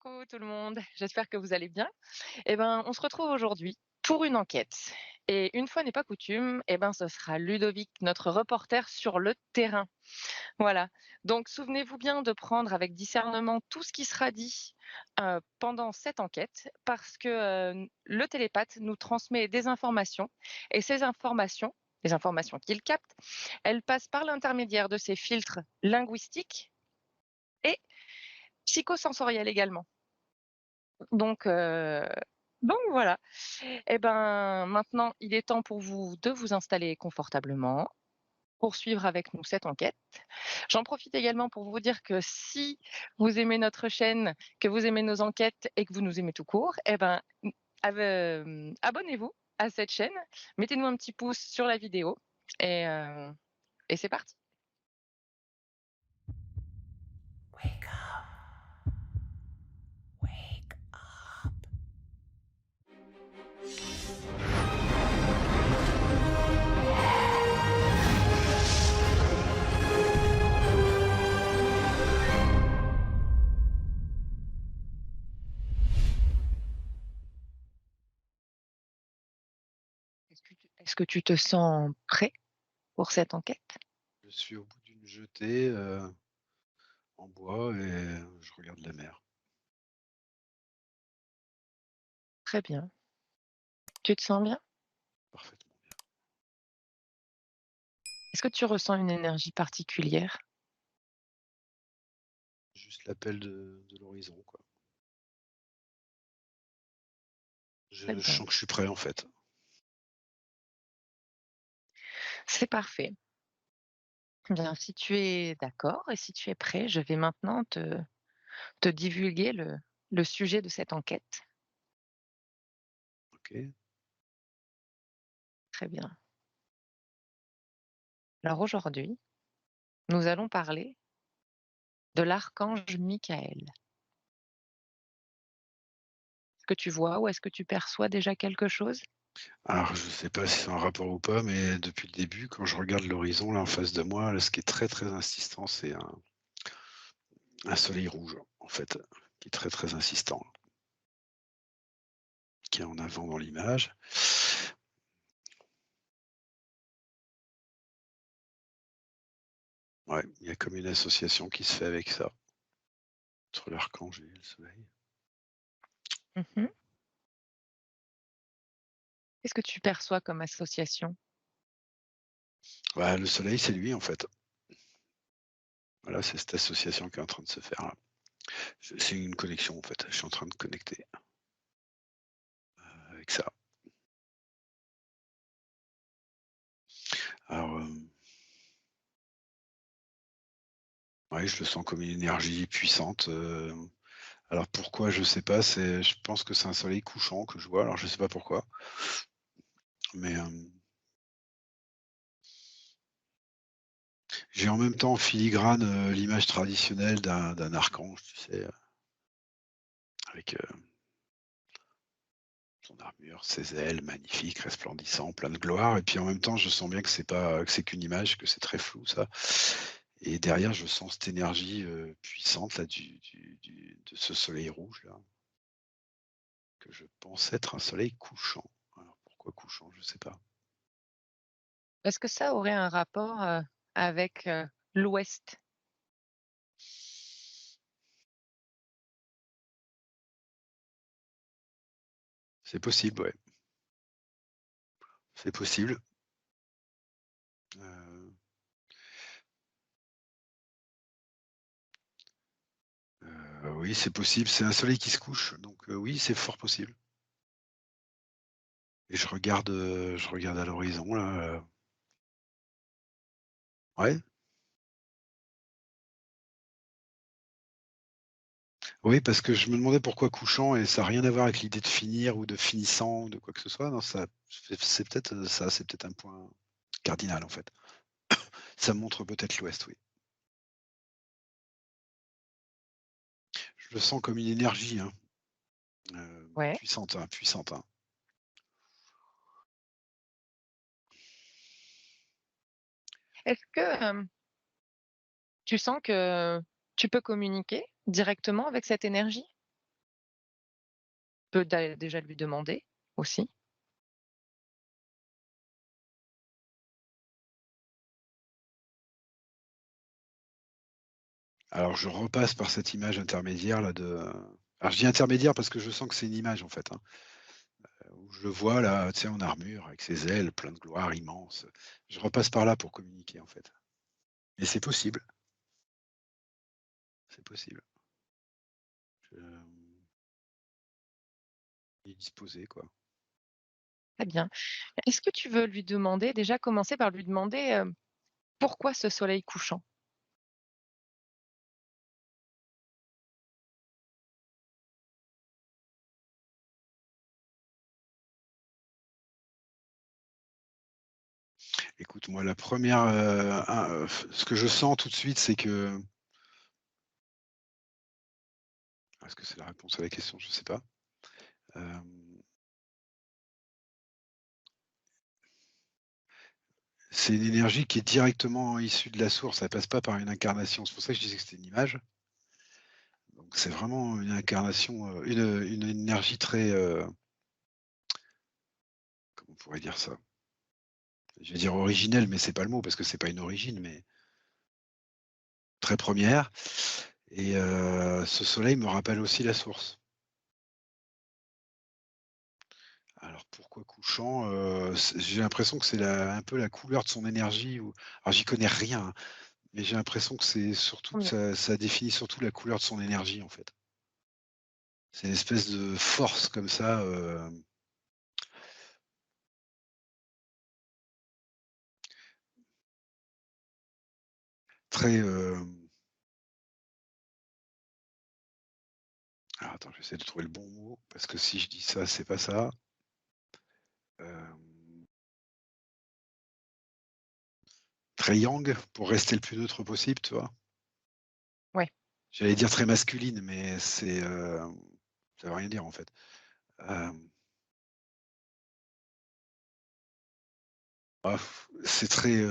Coucou tout le monde, j'espère que vous allez bien. On se retrouve aujourd'hui pour une enquête. Et une fois n'est pas coutume, ce sera Ludovic, notre reporter sur le terrain. Voilà. Donc, souvenez-vous bien de prendre avec discernement tout ce qui sera dit pendant cette enquête, parce que le télépathe nous transmet des informations, et ces informations, les informations qu'il capte, elles passent par l'intermédiaire de ces filtres linguistiques et psychosensoriels également. Donc, heu, donc voilà. Maintenant, il est temps pour vous de vous installer confortablement, poursuivre avec nous cette enquête. J'en profite également pour vous dire que si vous aimez notre chaîne, que vous aimez nos enquêtes et que vous nous aimez tout court, abonnez-vous à cette chaîne, mettez-nous un petit pouce sur la vidéo et heu et c'est parti. Wake up, wake up. Est-ce que tu te sens prêt pour cette enquête? Je suis au bout d'une jetée, en bois et je regarde la mer. Très bien. Tu te sens bien? Parfaitement bien. Est-ce que tu ressens une énergie particulière? Juste l'appel de l'horizon, quoi. Très Je bien. sens que je suis prêt, en fait. C'est parfait. Bien, si tu es d'accord et si tu es prêt, je vais maintenant te divulguer le sujet de cette enquête. OK. Très bien. Alors aujourd'hui, nous allons parler de l'archange Michael. Est-ce que tu vois ou est-ce que tu perçois déjà quelque chose? Alors je sais pas si c'est un rapport ou pas, mais depuis le début, quand je regarde l'horizon, là, en face de moi, là, ce qui est très, très insistant, c'est un soleil rouge, en fait, qui est très, très insistant, qui est en avant dans l'image. Ouais, il y a comme une association qui se fait avec ça, entre l'archange et le soleil. Mmh. Qu'est-ce que tu perçois comme association? Bah, le soleil, c'est lui, en fait. Voilà, c'est cette association qui est en train de se faire là. C'est une connexion, en fait. Je suis en train de connecter avec ça. Alors, ouais, je le sens comme une énergie puissante, alors pourquoi? Je sais pas, je pense que c'est un soleil couchant que je vois, alors je sais pas pourquoi, mais, j'ai en même temps en filigrane, l'image traditionnelle d'un archange, tu sais, avec, son armure, ses ailes magnifiques, resplendissant, plein de gloire et puis en même temps, je sens bien que c'est qu'une image, que c'est très flou ça et derrière, je sens cette énergie, puissante là de ce soleil rouge là, que je pense être un soleil couchant. Alors pourquoi couchant? Je sais pas. Est-ce que ça aurait un rapport, avec, l'Ouest? C'est possible, ouais, c'est possible. Heu oui, c'est possible, c'est un soleil qui se couche, donc oui, c'est fort possible et je regarde à l'horizon là, ouais, oui, parce que je me demandais pourquoi couchant et ça a rien à voir avec l'idée de finir ou de finissant ou de quoi que ce soit. Non, ça c'est peut-être, ça, c'est peut-être un point cardinal, en fait. Ça montre peut-être l'ouest, oui. Je le sens comme une énergie, hein, Ouais. puissante, hein, puissante, hein. Est-ce que, tu sens que tu peux communiquer directement avec cette énergie? peux déjà lui demander aussi. Alors je repasse par cette image intermédiaire là alors je dis intermédiaire parce que je sens que c'est une image en fait, hein, où je le vois là, tu sais, en armure avec ses ailes, plein de gloire, immense. Je repasse par là pour communiquer en fait. Et c'est possible, c'est possible. Je Il est disposé quoi. Très bien. Est-ce que tu veux lui demander déjà commencer par lui demander, pourquoi ce soleil couchant? Écoute, moi la première, ce que je sens tout de suite, c'est que est-ce que c'est la réponse à la question? Je sais pas. Hem, c'est une énergie qui est directement issue de la source, elle passe pas par une incarnation. C'est pour ça que je disais que c'était une image. Donc c'est vraiment une incarnation, une énergie très, comment on pourrait dire ça? Je vais dire originelle, mais c'est pas le mot parce que c'est pas une origine, mais très première et ce soleil me rappelle aussi la source. Alors pourquoi couchant? J'ai l'impression que c'est la un peu la couleur de son énergie ou alors j'y connais rien, hein, mais j'ai l'impression que c'est surtout Tant que mieux. ça définit surtout la couleur de son énergie, en fait. C'est une espèce de force comme ça, très, alors attends, j'essaie de trouver le bon mot parce que si je dis ça, c'est pas ça. Hem, Très yang pour rester le plus neutre possible, tu vois? Ouais. J'allais dire très masculine, mais ça veut rien dire, en fait. Hem, c'est très,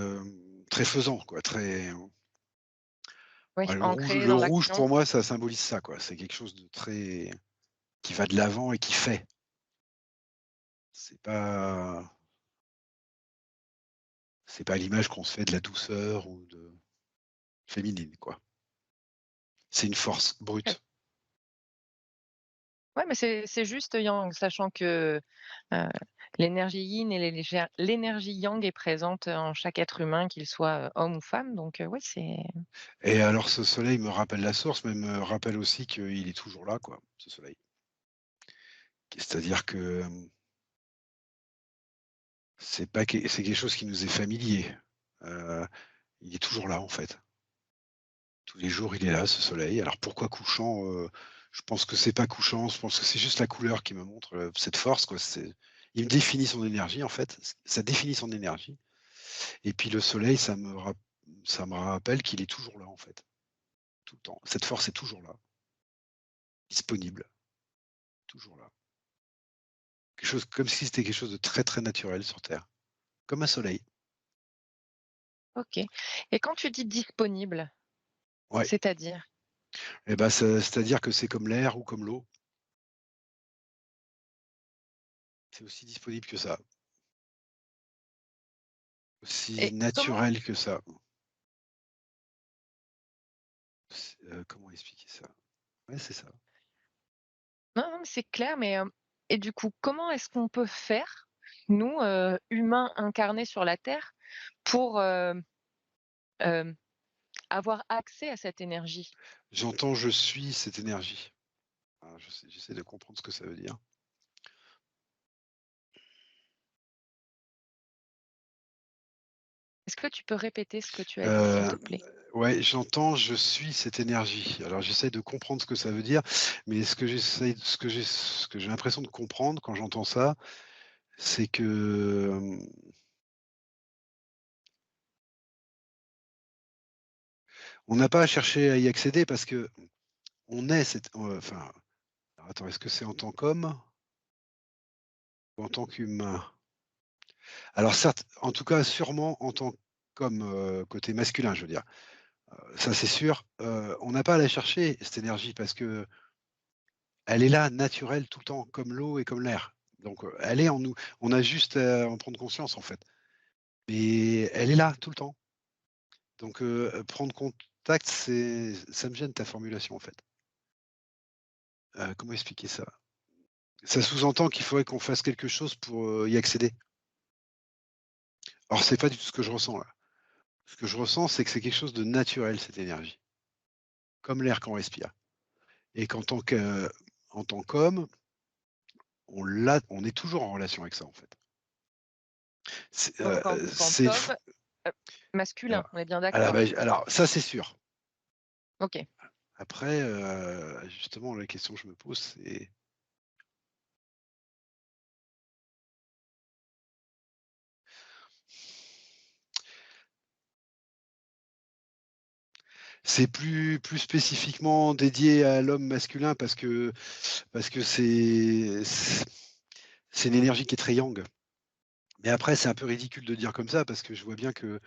très faisant, quoi, très Oui, ouais, ancré le dans rouge l'action. pour moi, ça symbolise ça, quoi. C'est quelque chose de très qui va de l'avant et qui fait. C'est pas c'est pas l'image qu'on se fait de la douceur ou de féminine, quoi. C'est une force brute. Ouais, mais c'est juste yang, sachant que, heu, l'énergie yin et l'énergie yang est présente en chaque être humain, qu'il soit, homme ou femme, donc ouais, c'est Et alors ce soleil me rappelle la source, mais me rappelle aussi qu'il est toujours là, quoi, ce soleil. C'est-à-dire que, c'est quelque chose qui nous est familier. Heu, il est toujours là, en fait. Tous les jours, il est là, ce soleil. Alors pourquoi couchant? Je pense que c'est pas couchant, je pense que c'est juste la couleur qui me montre, cette force, quoi. Il me définit son énergie, en fait. Ça définit son énergie et puis le soleil, ça me rappelle qu'il est toujours là, en fait, tout le temps. Cette force est toujours là, disponible, toujours là. Quelque chose comme si c'était quelque chose de très, très naturel sur terre, comme un soleil. OK. Et quand tu dis disponible, Ouais c'est-à-dire? et ben, c'est-à-dire que c'est comme l'air ou comme l'eau, c'est aussi disponible que ça, aussi Et comment naturel que ça. Comment expliquer ça? Ouais, c'est ça. non, non, mais c'est clair, mais et du coup, comment est-ce qu'on peut faire, nous, humains incarnés sur la Terre, pour, hem, avoir accès à cette énergie? J'entends: «Je suis cette énergie». Alors j'essaie de comprendre ce que ça veut dire. Est-ce que tu peux répéter ce que tu as dit, s'il te Heu, plaît? ouais, j'entends: «Je suis cette énergie». Alors j'essaie de comprendre ce que ça veut dire, mais ce que j'ai l'impression de comprendre quand j'entends ça, c'est que, on n'a pas à chercher à y accéder parce qu'on est cette enfin, alors attends, est-ce que c'est en tant qu'homme ou en tant qu'humain? Alors certes, en tout cas sûrement en tant qu'homme, côté masculin, je veux dire. Ça c'est sûr, on n'a pas à la chercher cette énergie parce que elle est là, naturelle, tout le temps, comme l'eau et comme l'air. Donc, elle est en nous. On a juste à en prendre conscience, en fait. Mais elle est là, tout le temps. Donc, prendre contact, ça me gêne ta formulation, en fait. Comment expliquer ça? Ça sous-entend qu'il faudrait qu'on fasse quelque chose pour, y accéder. Or, c'est pas du tout ce que je ressens, là. Ce que je ressens, c'est que c'est quelque chose de naturel, cette énergie, comme l'air qu'on respire et en tant qu'homme, on est toujours en relation avec ça, en fait. Qu'en C'est homme, heu, masculin, alors on est bien alors, d'accord? bah, alors ça, c'est sûr. OK. Après, justement, la question que je me pose, c'est plus spécifiquement dédié à l'homme masculin parce que c'est une énergie qui est très yang. Mais après, c'est un peu ridicule de dire comme ça parce que je vois bien que,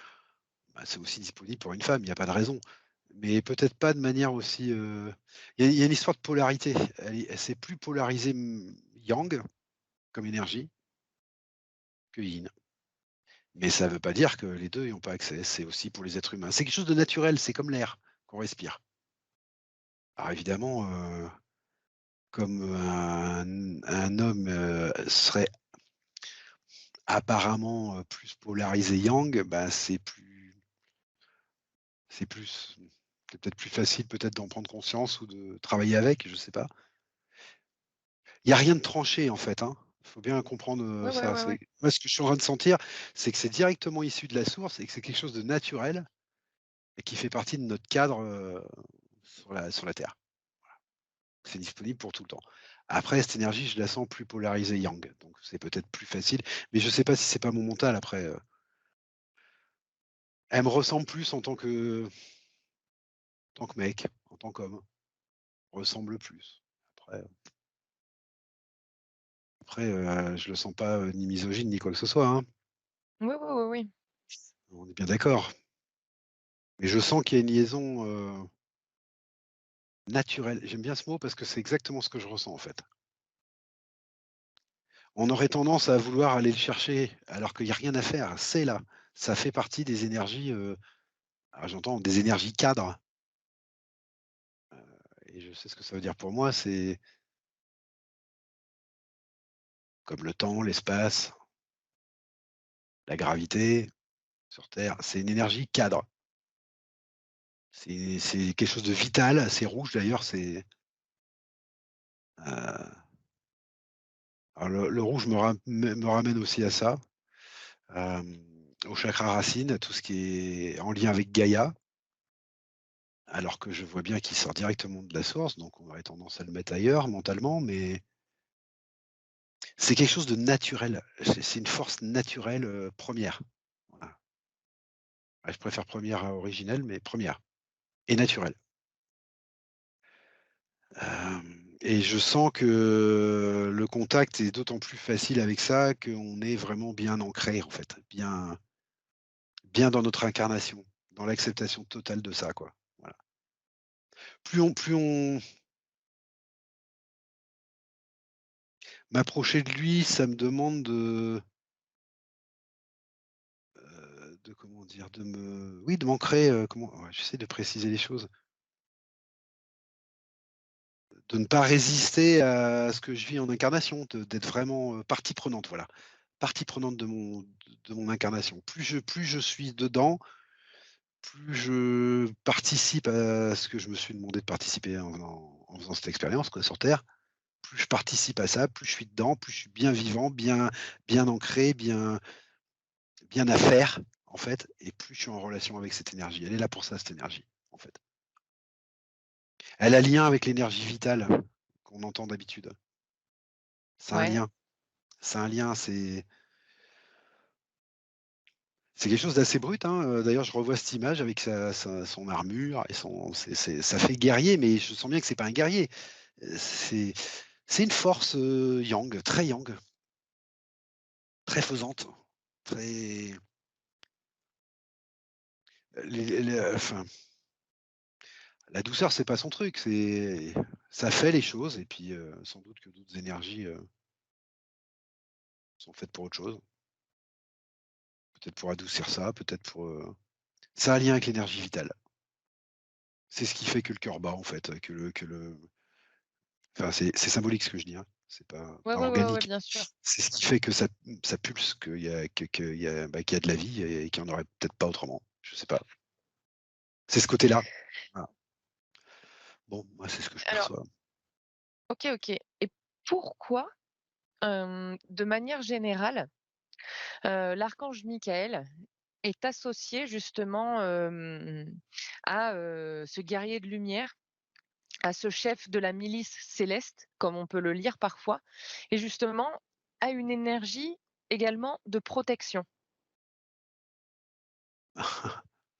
bah, c'est aussi disponible pour une femme, il y a pas de raison. Mais peut-être pas de manière aussi, il y a une histoire de polarité. Elle s'est plus polarisée, yang comme énergie que yin. Mais ça ne veut pas dire que les 2 y ont pas accès, c'est aussi pour les êtres humains. C'est quelque chose de naturel, c'est comme l'air qu'on respire. Alors évidemment, comme un homme, serait apparemment, plus polarisé yang, bah, c'est plus c'est peut-être plus facile peut-être d'en prendre conscience ou de travailler avec, je sais pas. Il y a rien de tranché en fait, hein. Il faut bien comprendre, Ouais, ouais, ça. ouais, ouais. Moi ce que je suis en train de sentir, c'est que c'est directement issu de la source et que c'est quelque chose de naturel et qui fait partie de notre cadre, sur la terre. C'est disponible pour tout le temps. Après cette énergie, je la sens plus polarisée yang, donc c'est peut-être plus facile, mais je sais pas si c'est pas mon mental après, elle me ressemble plus en tant que mec, en tant qu'homme, ressemble plus. Après je le sens pas, ni misogyne ni quoi que ce soit, hein. Oui, oui, oui, oui. On est bien d'accord. Mais je sens qu'il y a une liaison, naturelle. J'aime bien ce mot parce que c'est exactement ce que je ressens en fait. On aurait tendance à vouloir aller le chercher alors qu'il y a rien à faire, c'est là. Ça fait partie des énergies, alors j'entends des énergies cadres et je sais ce que ça veut dire pour moi, c'est comme le temps, l'espace, la gravité sur Terre, c'est une énergie cadre. C'est quelque chose de vital, c'est rouge d'ailleurs, heu, alors le rouge me ramène aussi à ça, au chakra racine, à tout ce qui est en lien avec Gaïa, alors que je vois bien qu'il sort directement de la source, donc on aurait tendance à le mettre ailleurs mentalement, mais c'est quelque chose de naturel. C'est une force naturelle, 1re. Voilà. Ouais, je préfère première à originelle, mais première et naturelle. Et je sens que le contact est d'autant plus facile avec ça qu'on est vraiment bien ancré, en fait, bien dans notre incarnation, dans l'acceptation totale de ça, quoi. Voilà. Plus on m'approcher de lui, ça me demande de comment dire? De m'ancrer, comment ouais, j'essaie de préciser les choses. De ne pas résister à ce que je vis en incarnation, d'être vraiment, partie prenante, voilà. Partie prenante de mon incarnation. Plus je suis dedans, plus je participe à ce que je me suis demandé de participer en faisant cette expérience, quoi, sur terre. Plus je participe à ça, plus je suis dedans, plus je suis bien vivant, bien ancré, bien à faire, en fait, et plus je suis en relation avec cette énergie. Elle est là pour ça, cette énergie, en fait. Elle a lien avec l'énergie vitale qu'on entend d'habitude. C'est un Ouais. lien. C'est un lien, c'est quelque chose d'assez brut, hein, d'ailleurs, je revois cette image avec son armure et ça fait guerrier, mais je sens bien que c'est pas un guerrier. C'est une force, yang, très faisante, très enfin, La douceur, c'est pas son truc, c'est ça fait les choses et puis, sans doute que d'autres énergies, sont faites pour autre chose. Peut-être pour adoucir ça, peut-être pour, ça a un lien avec l'énergie vitale. C'est ce qui fait que le cœur bat en fait, que le enfin c'est symbolique ce que je dis, hein, c'est Ouais, pas ouais, ouais, ouais, organique. bien sûr. C'est ce qui fait que ça pulse, qu'il y a, bah, qu'il y a de la vie et qu'il y en aurait peut-être pas autrement. Je sais pas. C'est ce côté-là. Voilà. Bon, moi c'est ce que je Alors, perçois. OK, OK, et pourquoi, de manière générale, l'archange Michael est associé justement, à, ce guerrier de lumière, à ce chef de la milice céleste, comme on peut le lire parfois, et justement à une énergie également de protection?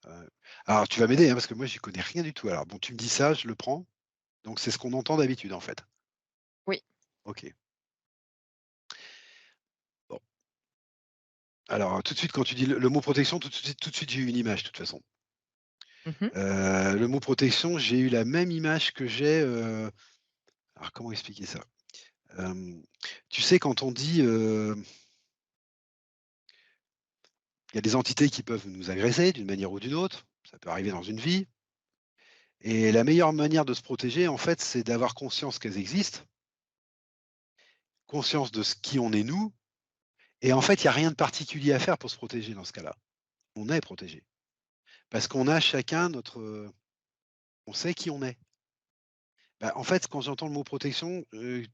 Heu, alors tu vas m'aider, hein, parce que moi j'y connais rien du tout. Alors bon, tu me dis ça, je le prends. Donc c'est ce qu'on entend d'habitude en fait? Oui. OK. Bon. Alors tout de suite quand tu dis le mot protection, tout de suite j'ai eu une image de toute façon. Mmh. Le mot protection, j'ai eu la même image que j'ai, alors comment expliquer ça? Hem, Tu sais quand on dit, il y a des entités qui peuvent nous agresser d'une manière ou d'une autre, ça peut arriver dans une vie et la meilleure manière de se protéger en fait, c'est d'avoir conscience qu'elles existent, conscience de ce qui on est nous et en fait, il y a rien de particulier à faire pour se protéger dans ce cas-là. On est protégé parce qu'on a chacun notre, on sait qui on est. Bah, en fait, quand j'entends le mot protection,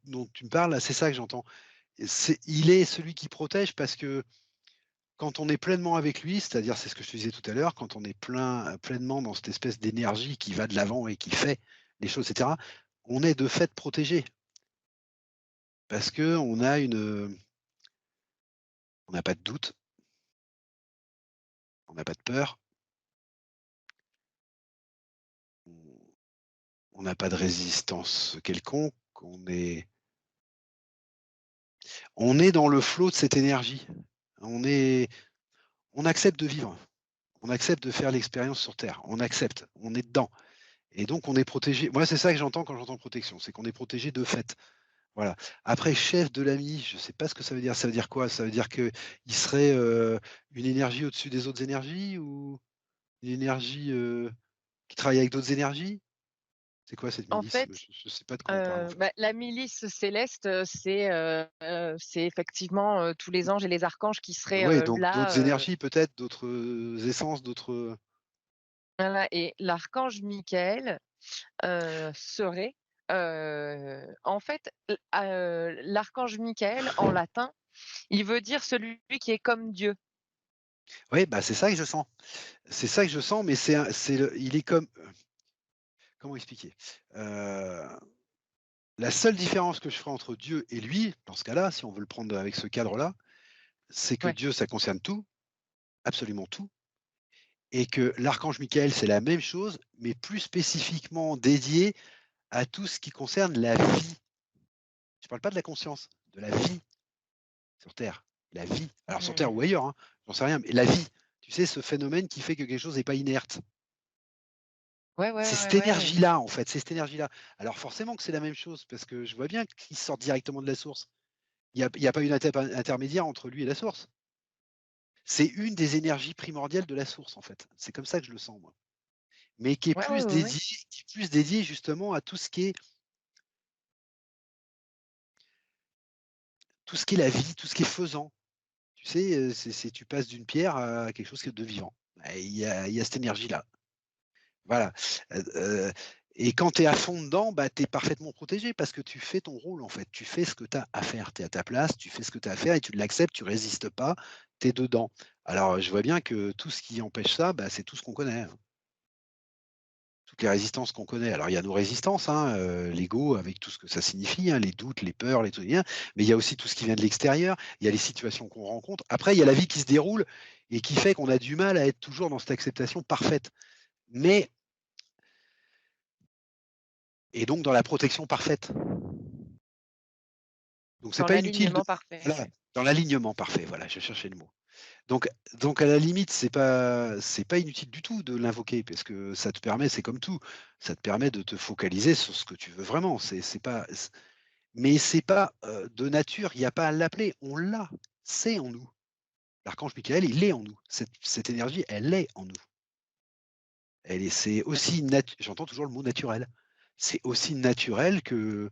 dont tu me parles là, c'est ça que j'entends. Il est celui qui protège parce que quand on est pleinement avec lui, c'est-à-dire, c'est ce que je te disais tout à l'heure, quand on est pleinement dans cette espèce d'énergie qui va de l'avant et qui fait les choses et cetera, on est de fait protégé. Parce qu'on a on n'a pas de doute, on n'a pas de peur, on on n'a pas de résistance quelconque, on est dans le flot de cette énergie. On est on accepte de vivre, on accepte de faire l'expérience sur terre, on accepte, on est dedans et donc on est protégé. Moi, c'est ça que j'entends quand j'entends protection, c'est qu'on est protégé de fait. Voilà. Après chef de l'ami, je ne sais pas ce que ça veut dire. Ça veut dire quoi? Ça veut dire qu'il serait, une énergie au-dessus des autres énergies ou une énergie, qui travaille avec d'autres énergies? C'est quoi cette En milice? fait, Je sais pas de quoi on parle en fait. bah, la milice céleste, c'est effectivement, tous les anges et les archanges qui seraient, Ouais, donc là, d'autres énergies peut-être, d'autres, essences, d'autres, voilà, et l'archange Michael, serait, en fait, l'archange Michael en latin, il veut dire celui qui est comme Dieu. ouais, bah, c'est ça que je sens. C'est ça que je sens, mais il est comme, comment expliquer? Heu, la seule différence que je ferai entre Dieu et lui, dans ce cas-là, si on veut le prendre avec ce cadre-là, c'est que Ouais. Dieu, ça concerne tout, absolument tout. Et que l'archange Michael, c'est la même chose, mais plus spécifiquement dédié à tout ce qui concerne la vie. Je ne parle pas de la conscience, de la vie sur terre. La vie. Alors sur terre Mmh. ou ailleurs, hein, j'en sais rien, mais la vie. Tu sais, ce phénomène qui fait que quelque chose n'est pas inerte. Ouais, ouais, C'est ouais, cette ouais. énergie-là, en fait, c'est cette énergie-là. Alors forcément que c'est la même chose, parce que je vois bien qu'il sort directement de la source. Il y a pas une intermédiaire entre lui et la source. C'est une des énergies primordiales de la source, en fait. C'est comme ça que je le sens, moi. Mais qui est Ouais, ouais, plus ouais, ouais. dédié, justement à tout ce qui est la vie, tout ce qui est faisant. Tu sais, tu passes d'une pierre à quelque chose de vivant. Bah, il y a cette énergie-là. Voilà, et quand tu es à fond dedans, bah, tu es parfaitement protégé parce que tu fais ton rôle, en fait. Tu fais ce que tu as à faire. Tu es à ta place, tu fais ce que tu as à faire et tu l'acceptes, tu résistes pas, tu es dedans. Alors, je vois bien que tout ce qui empêche ça, bah, c'est tout ce qu'on connaît, hein. Toutes les résistances qu'on connaît. Alors il y a nos résistances, hein, l'ego avec tout ce que ça signifie, hein, les doutes, les peurs, les trucs bien, mais il y a aussi tout ce qui vient de l'extérieur, il y a les situations qu'on rencontre. Après, il y a la vie qui se déroule et qui fait qu'on a du mal à être toujours dans cette acceptation parfaite. Mais et donc dans la protection parfaite. Donc c'est Dans pas inutile de l'alignement parfait, voilà, ouais. dans l'alignement parfait, voilà, je cherchais le mot. Donc donc à la limite, c'est pas inutile du tout de l'invoquer parce que ça te permet c'est comme tout, ça te permet de te focaliser sur ce que tu veux vraiment. C'est pas c mais c'est pas, de nature, il y a pas à l'appeler, on l'a, c'est en nous. L'archange Michael, il est en nous. Cette énergie, elle est en nous. Elle est c'est aussi j'entends toujours le mot naturel. C'est aussi naturel que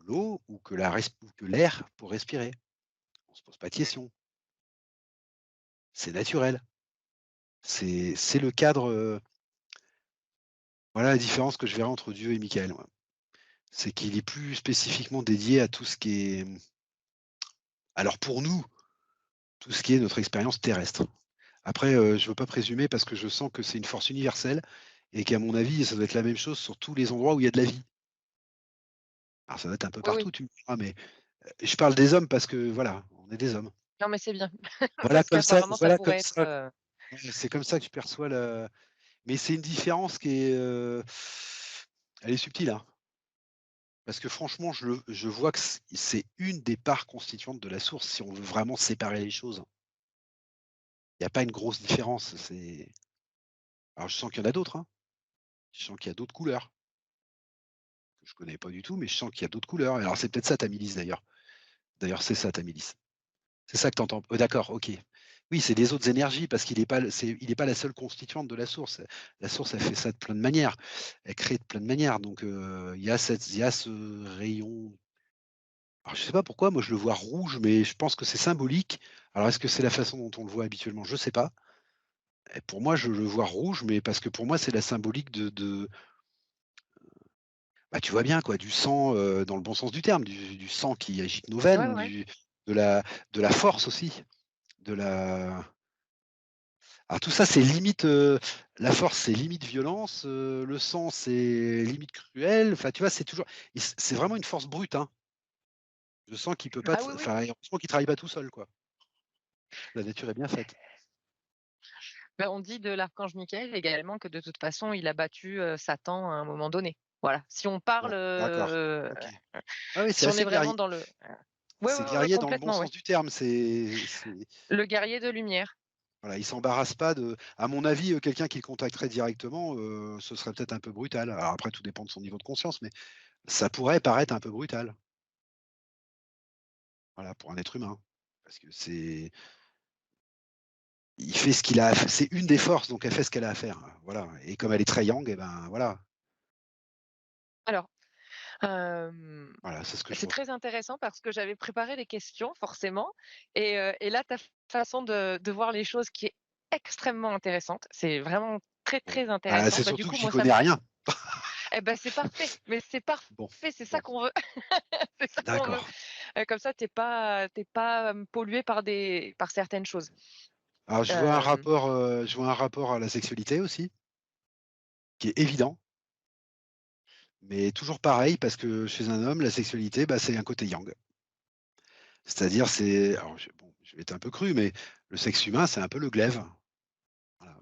l'eau ou que l'air pour respirer. On se pose pas de questions. C'est naturel. C'est le cadre, voilà la différence que je verrais entre Dieu et Michael, moi. C'est qu'il est plus spécifiquement dédié à tout ce qui est, alors pour nous, tout ce qui est notre expérience terrestre. Après, je veux pas présumer parce que je sens que c'est une force universelle et qu'à mon avis, ça doit être la même chose sur tous les endroits où il y a de la vie. Alors ça doit être un peu Oui, oui. partout, tu me diras, mais, je parle des hommes parce que voilà, on est des hommes. Non, mais c'est bien Voilà parce comme ça qu'apparemment ça voilà comme pourrait être, ça ouais, c'est comme ça que je perçois le mais c'est une différence qui est, elle est subtile, hein. Parce que franchement, je vois que c'est une des parts constituantes de la source, si on veut vraiment séparer les choses. Il y a pas une grosse différence, alors je sens qu'il y en a d'autres, hein. Je sens qu'il y a d'autres couleurs, que je connais pas du tout, mais je sens qu'il y a d'autres couleurs. Alors c'est peut-être ça ta milice d'ailleurs. D'ailleurs, c'est ça ta milice. C'est ça que tu entends? D'accord, OK. Oui, c'est des autres énergies parce qu'il est pas il est pas la seule constituante de la source. La source, elle fait ça de plein de manières. Elle crée de plein de manières, donc il y a ce rayon. Alors je sais pas pourquoi, moi je le vois rouge, mais je pense que c'est symbolique. Alors est-ce que c'est la façon dont on le voit habituellement? Je sais pas. Et pour moi, je le vois rouge, mais parce que pour moi, c'est la symbolique de bah, tu vois bien quoi, du sang, dans le bon sens du terme, du sang qui agite nos ouais, veines, ouais. de la de la force aussi, de la alors tout ça, c'est limite, la force, c'est limite violence, le sang, c'est limite cruel. Enfin, tu vois, c'est toujours c'est vraiment une force brute, hein. Je sens qu'il peut pas Ah oui, oui. enfin, heureusement qu'il travaille pas tout seul, quoi. La nature est bien faite. Bah, on dit de l'archange Michael également que de toute façon il a battu, Satan à un moment donné. Voilà, si on parle, Bon, d'accord, OK. Ah oui, c'est si on est assez vraiment guerrier. dans le ouais, C'est ouais, ouais, guerrier dans le bon complètement, ouais. sens du terme. C'est Le guerrier de lumière. voilà, il s'embarrasse pas de à mon avis, quelqu'un qui le contacterait directement, ce serait peut-être un peu brutal. Alors après, tout dépend de son niveau de conscience, mais ça pourrait paraître un peu brutal, voilà, pour un être humain. Parce que il fait ce qu'il a à f c'est une des forces, donc elle fait ce qu'elle a à faire, voilà et comme elle est très yang et ben, voilà, Alors, hem, voilà, c'est ce que je c'est vois. très intéressant parce que j'avais préparé des questions forcément et là ta façon de voir les choses qui est extrêmement intéressante. C'est vraiment très, Bon, très bah, intéressant. c'est Bah, du surtout que coup, j'y moi ça me connais rien. eh ben, c'est parfait, mais c'est Bon, parfait, c'est ça bon, qu'on veut. C'est ça qu'on veut. d'accord. Comme ça, tu es pas, pollué par certaines choses. Alors Hem, je vois un rapport à la sexualité aussi, qui est évident, mais toujours pareil parce que chez un homme, la sexualité, bah, c'est un côté yang. C'est-à-dire c'est alors je vais être un peu cru, mais le sexe humain, c'est un peu le glaive, voilà.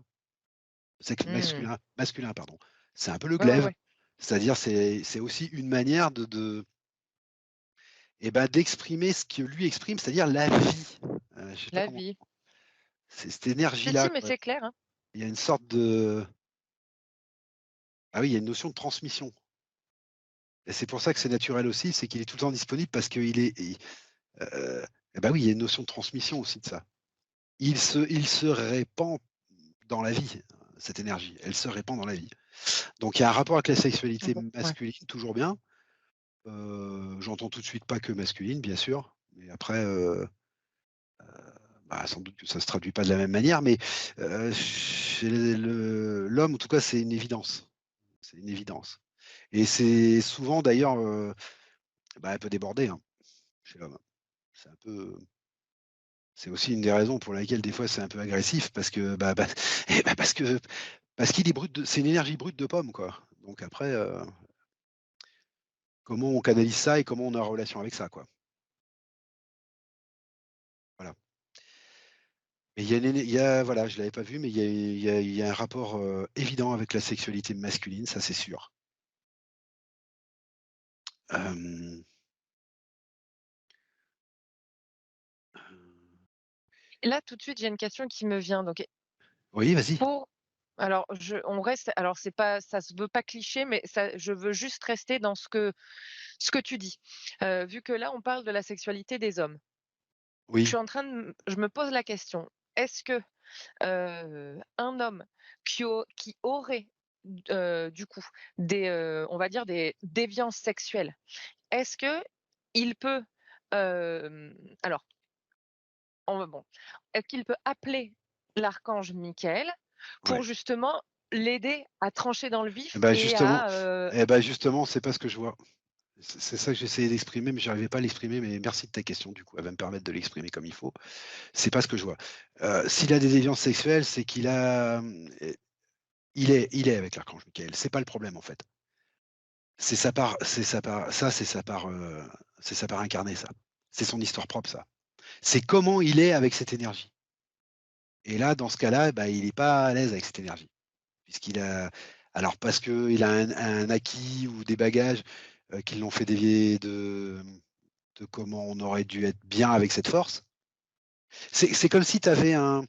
Le sexe mmh, masculin, pardon. C'est un peu le ouais, ouais, glaive, ouais, c'est-à-dire c'est aussi une manière de et bah, d'exprimer ce que lui exprime, c'est-à-dire la vie. Je sais pas la comment vie. c'est cette Si, si, énergie-là, mais quoi. c'est clair, hein. Il y a une sorte de ah oui, il y a une notion de transmission et c'est pour ça que c'est naturel aussi, c'est qu'il est tout le temps disponible parce qu'il est et bah, oui, il y a une notion de transmission aussi de ça. Il se répand dans la vie, cette énergie, elle se répand dans la vie. Donc il y a un rapport avec la sexualité Bon, ouais. masculine, toujours bien. J'entends tout de suite pas que masculine, bien sûr, mais après, bah, sans doute que ça se traduit pas de la même manière, mais chez l'homme, en tout cas, c'est une évidence. C'est une évidence et c'est souvent d'ailleurs, bah, un peu débordé, hein, chez l'homme. C'est un peu c'est aussi une des raisons pour laquelle des fois c'est un peu agressif parce que, et bah, parce qu'il est brut de c'est une énergie brute de pomme, quoi. Donc après, comment on canalise ça et comment on est en relation avec ça, quoi. Voilà. Mais il y a une éné il y a voilà, je l'avais pas vu, mais il y a un rapport, évident avec la sexualité masculine, ça c'est sûr. Hem, Là, tout de suite, j'ai une question qui me vient. Donc, Oui, vas-y. pour alors on reste alors c'est pas ça se veut pas cliché, mais ça je veux juste rester dans ce que tu dis. Vu que là, on parle de la sexualité des hommes. Oui, Je me pose la question, est-ce que, un homme qui aurait du coup des, on va dire des déviances sexuelles, est-ce qu'il peut, alors bon, est-ce qu'il peut appeler l'archange Michael pour ouais. justement l'aider à trancher dans le Et vif bah, et justement à, justement, c'est pas ce que je vois. C'est ça que j'essayais d'exprimer, mais j'arrivais pas à l'exprimer, mais merci de ta question, du coup, elle va me permettre de l'exprimer comme il faut. C'est pas ce que je vois. S'il a des déviances sexuelles, c'est qu'il a, il est avec l'archange Michael, c'est pas le problème, en fait. C'est sa part incarnée, ça. C'est son histoire propre, ça. C'est comment il est avec cette énergie. Et là, dans ce cas-là, bah, il est pas à l'aise avec cette énergie. Puisqu'il a alors parce qu'il a un acquis ou des bagages, qui l'ont fait dévier de comment on aurait dû être bien avec cette force. C'est comme si tu avais un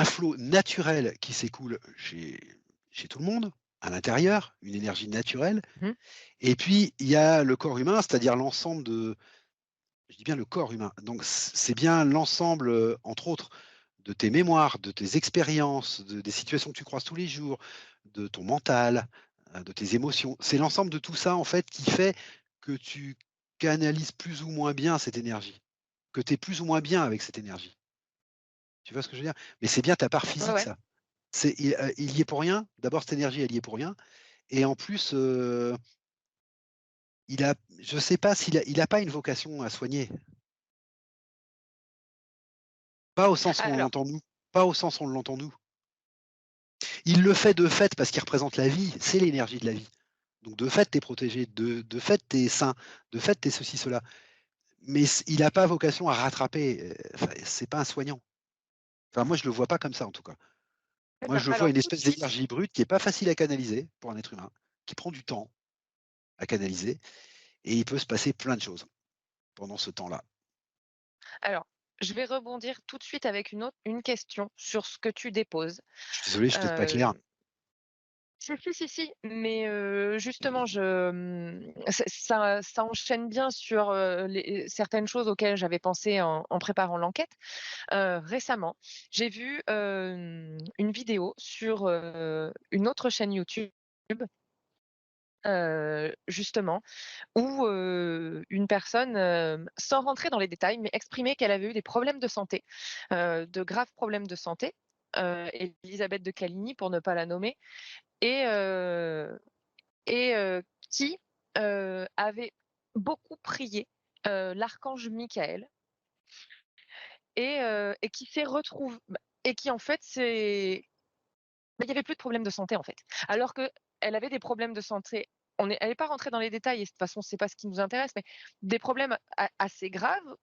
flot naturel qui s'écoule chez tout le monde, à l'intérieur, une énergie naturelle mmh et puis il y a le corps humain, c'est-à-dire l'ensemble de je dis bien le corps humain, donc c'est bien l'ensemble, entre autres, de tes mémoires, de tes expériences, des situations que tu croises tous les jours, de ton mental, de tes émotions. C'est l'ensemble de tout ça, en fait, qui fait que tu canalises plus ou moins bien cette énergie, que tu es plus ou moins bien avec cette énergie. Tu vois ce que je veux dire? Mais c'est bien ta part ouais, physique ouais. ça. Il y est pour rien. D'abord cette énergie, elle y est pour rien et en plus, je sais pas il a pas une vocation à soigner. Pas au sens où on Alors l'entend nous, pas au sens où on l'entend nous. Il le fait de fait parce qu'il représente la vie, c'est l'énergie de la vie. Donc de fait, tu es protégé, de fait, tu es sain, de fait, tu es ceci, cela. Mais il a pas vocation à rattraper, enfin, c'est pas un soignant. Enfin, moi, je le vois pas comme ça, en tout cas. très Moi, bien. je vois Alors une tout de espèce suite d'énergie brute qui est pas facile à canaliser pour un être humain, qui prend du temps à canaliser et il peut se passer plein de choses pendant ce temps-là. alors, je vais rebondir tout de suite avec une question sur ce que tu déposes. Je suis désolé, je suis peut-être pas clair. Hem, si, mais justement ça enchaîne bien sur, les certaines choses auxquelles j'avais pensé en préparant l'enquête. Récemment, j'ai vu, une vidéo sur, une autre chaîne YouTube, justement, où, une personne, sans rentrer dans les détails, mais exprimait qu'elle avait eu des problèmes de santé, de graves problèmes de santé, Élisabeth de Caligny pour ne pas la nommer et heu qui, avait beaucoup prié, l'archange Michael et qui s'est retrouv bah et qui en fait il y avait plus de problème de santé en fait. Alors qu'elle avait des problèmes de santé, elle est pas rentrée dans les détails et de toute façon c'est pas ce qui nous intéresse, mais des problèmes assez graves,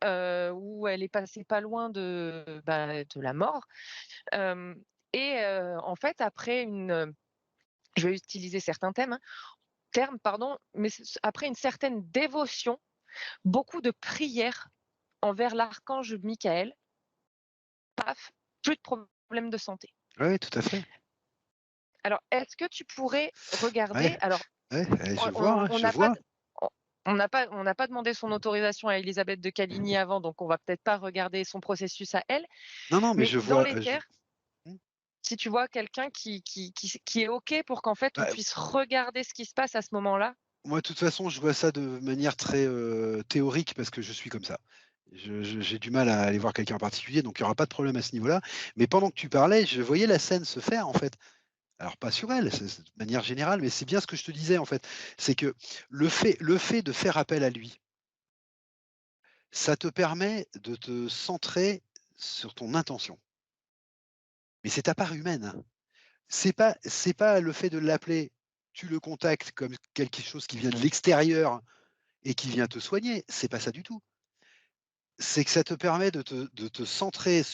Ouais. où elle est passée pas loin de la mort, hem en fait après je vais utiliser certains termes pardon, mais après une certaine dévotion, beaucoup de prières envers l'archange Michael, paf, plus de problème de santé. Ouais, tout à fait. Alors, est-ce que tu pourrais Ouais, regarder alors ouais, je vois, on hein, on je n'a pas vois. d on n'a pas demandé son autorisation à Élisabeth de Caligny avant, donc on va peut-être pas regarder son processus à elle, Non, non, mais mais je dans vois, l'éther, mmh, si tu vois quelqu'un qui est OK pour qu'en fait on bah, puisse regarder ce qui se passe à ce moment-là? moi, de toute façon, je vois ça de manière très, théorique parce que je suis comme ça. J'ai du mal à aller voir quelqu'un en particulier, donc il y aura pas de problème à ce niveau-là. Mais pendant que tu parlais, je voyais la scène se faire, en fait. Alors pas sur elle, c'est de manière générale, mais c'est bien ce que je te disais, en fait. C'est que le fait de faire appel à lui, ça te permet de te centrer sur ton intention. Mais c'est ta part humaine, hein. C'est pas le fait de l'appeler, tu le contactes comme quelque chose qui vient de l'extérieur et qui vient te soigner, c'est pas ça du tout. C'est que ça te permet de te centrer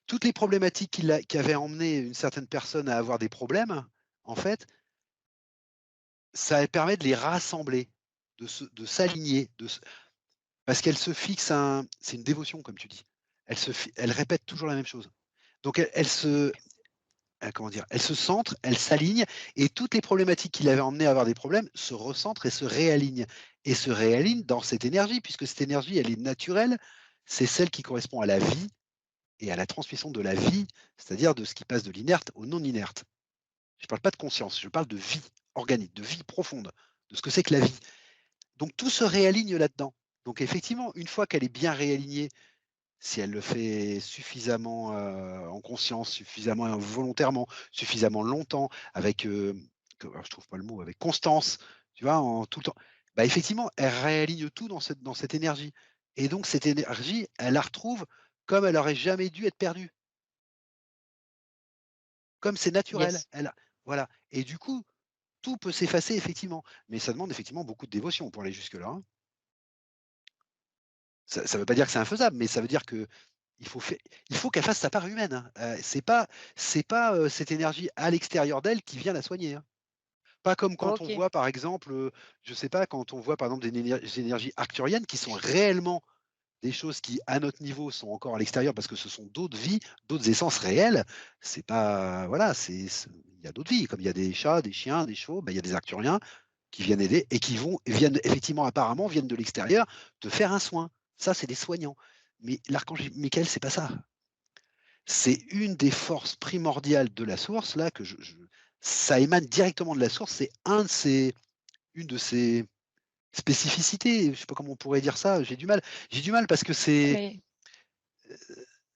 toutes les problématiques qui avaient emmené une certaine personne à avoir des problèmes, en fait, ça permet de les rassembler, de s'aligner, parce qu'elle se fixe c'est une dévotion comme tu dis. elle répète toujours la même chose. Donc elle se comment dire? Elle se centre, elle s'aligne et toutes les problématiques qui l'avaient emmenée à avoir des problèmes se recentrent et se réalignent dans cette énergie puisque cette énergie, elle est naturelle. C'est celle qui correspond à la vie et à la transmission de la vie, c'est-à-dire de ce qui passe de l'inerte au non inerte. Je ne parle pas de conscience, je parle de vie organique, de vie profonde, de ce que c'est que la vie. Donc tout se réaligne là-dedans. Donc effectivement, une fois qu'elle est bien réalignée, si elle le fait suffisamment, en conscience, suffisamment volontairement, suffisamment longtemps, avec, alors je trouve pas le mot, avec constance, tu vois? En tout le temps, bah, effectivement, elle réaligne tout dans cette énergie et donc cette énergie, elle la retrouve comme elle aurait jamais dû être perdue. Comme c'est naturel, Yes. elle voilà et du coup, tout peut s'effacer effectivement, mais ça demande effectivement beaucoup de dévotion pour aller jusque-là, hein. Ça veut pas dire que c'est infaisable, mais ça veut dire que il faut fai il faut qu'elle fasse sa part humaine, hein. C'est pas, cette énergie à l'extérieur d'elle qui vient la soigner, hein. Pas comme quand on OK. voit par exemple, je sais pas, quand on voit par exemple des énergies arcturiennes qui sont réellement des choses qui, à notre niveau, sont encore à l'extérieur parce que ce sont d'autres vies, d'autres essences réelles. C'est pas voilà, c'est il y a d'autres vies, comme il y a des chats, des chiens, des chevaux, bah, il y a des arcturiens qui viennent aider et viennent effectivement apparemment viennent de l'extérieur te faire un soin. Ça, c'est des soignants. Mais l'archange Michael, c'est pas ça. C'est une des forces primordiales de la source là que je ça émane directement de la source, c'est une de ses spécificités, je sais pas comment on pourrait dire ça, j'ai du mal parce que c'est Mais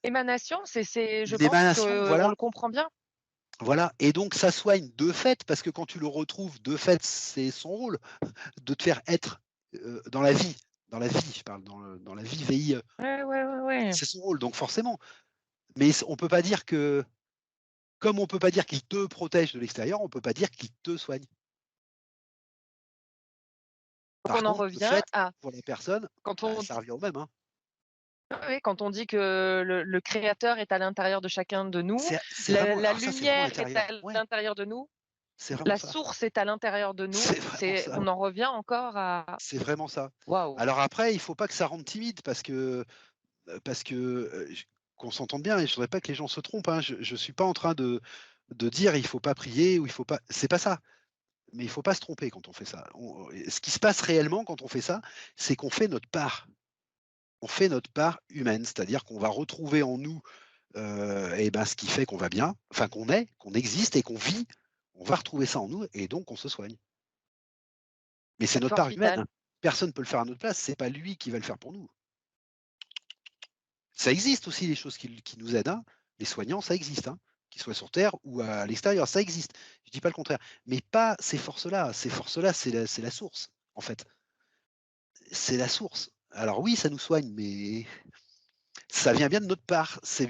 émanation, c'est je une pense émanation, qu'on voilà, le comprend bien. voilà et donc ça soigne de fait parce que quand tu le retrouves de fait, c'est son rôle de te faire être, dans la vie, je parle dans la vie VIE, Ouais, ouais, ouais, ouais. c'est son rôle donc forcément. Mais on peut pas dire que comme on peut pas dire qu'il te protège de l'extérieur, on peut pas dire qu'il te soigne. Donc Par on en contre, de revient fait, à pour la personne, quand bah, on ça dit revient au même, hein. ouais, ouais, quand on dit que le créateur est à l'intérieur de chacun de nous, C'est la vraiment la alors ça, c'est vraiment lumière est l'intérieur. à Ouais, l'intérieur de nous, c'est vraiment la ça. source est à l'intérieur de nous, C'est vraiment c'est ça. on en revient encore à C'est vraiment ça. waouh! Alors après, il faut pas que ça rende timide parce que, j qu'on s'entende bien et je voudrais pas que les gens se trompent, hein. Je suis pas en train de dire: «Il faut pas prier» ou «Il faut pas» c'est pas ça. Mais il faut pas se tromper quand on fait ça. Ce qui se passe réellement quand on fait ça, c'est qu'on fait notre part. On fait notre part humaine, c'est-à-dire qu'on va retrouver en nous, et ben, ce qui fait qu'on va bien, enfin qu'on existe et qu'on vit. On va retrouver ça en nous et donc on se soigne. Mais c'est Cette notre force part humaine, vitale. hein. Personne ne peut le faire à notre place, c'est pas lui qui va le faire pour nous. Ça existe aussi les choses qui nous aident, hein. Les soignants, ça existe, hein, qu'ils soient sur terre ou à l'extérieur, ça existe. Je dis pas le contraire, mais pas ces forces-là. Ces forces-là, c'est la source, en fait. C'est la source. Alors oui, ça nous soigne, mais ça vient bien de notre part. C'est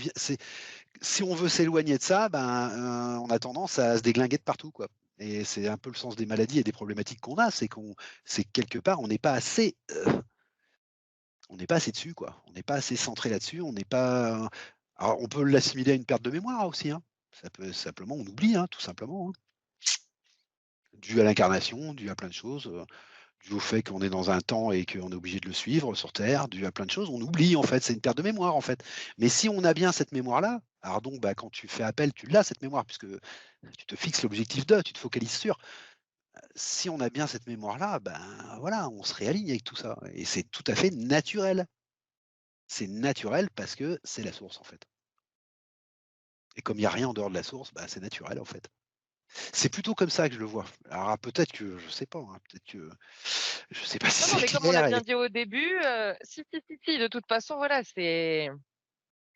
si on veut s'éloigner de ça, ben, on a tendance à se déglinguer de partout, quoi. Et c'est un peu le sens des maladies et des problématiques qu'on a, c'est que quelque part, on n'est pas assez dessus, quoi. On n'est pas assez centré là-dessus, on n'est pas alors on peut l'assimiler à une perte de mémoire aussi, hein. Ça peut simplement on oublie, hein, tout simplement, hein. Dû à l'incarnation, dû à plein de choses, dû au fait qu'on est dans un temps et qu'on est obligé de le suivre sur terre, dû à plein de choses. On oublie en fait, c'est une perte de mémoire en fait. Mais si on a bien cette mémoire-là, alors donc bah, quand tu fais appel, tu l'as cette mémoire puisque tu te fixes l'objectif de, tu te focalises sur. Si on a bien cette mémoire-là, ben voilà, on se réaligne avec tout ça et c'est tout à fait naturel. C'est naturel parce que c'est la source en fait. Et comme il y a rien en dehors de la source, bah, c'est naturel en fait. C'est plutôt comme ça que je le vois. Alors peut-être que je sais pas, hein, peut-être que je sais pas si Non, non, c'est mais comme on l'a clair bien dit au début, si, si, si, si, de toute façon, voilà, c'est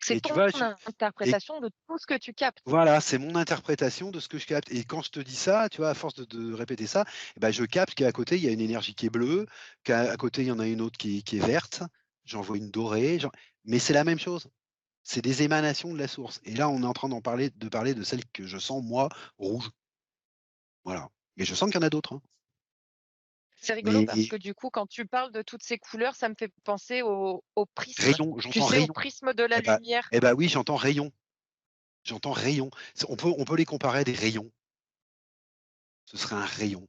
et tu ton vois, et interprétation de tout ce que tu captes. voilà, c'est mon interprétation de ce que je capte et quand je te dis ça, tu vois, à force de répéter ça, et bah, je capte qu'à côté, il y a une énergie qui est bleue, qu'à côté, il y en a une autre qui est verte, j'en vois une dorée, mais c'est la même chose. C'est des émanations de la source et là, on est en train de parler de celle que je sens moi, rouge, voilà et je sens qu'il y en a d'autres, hein, C'est rigolo parce mais que du coup, quand tu parles de toutes ces couleurs, ça me fait penser au prisme. rayon, Tu j'entends sais, au rayon. prisme de la Et bah lumière. oui, j'entends rayon. On peut les comparer à des rayons. Ce serait un rayon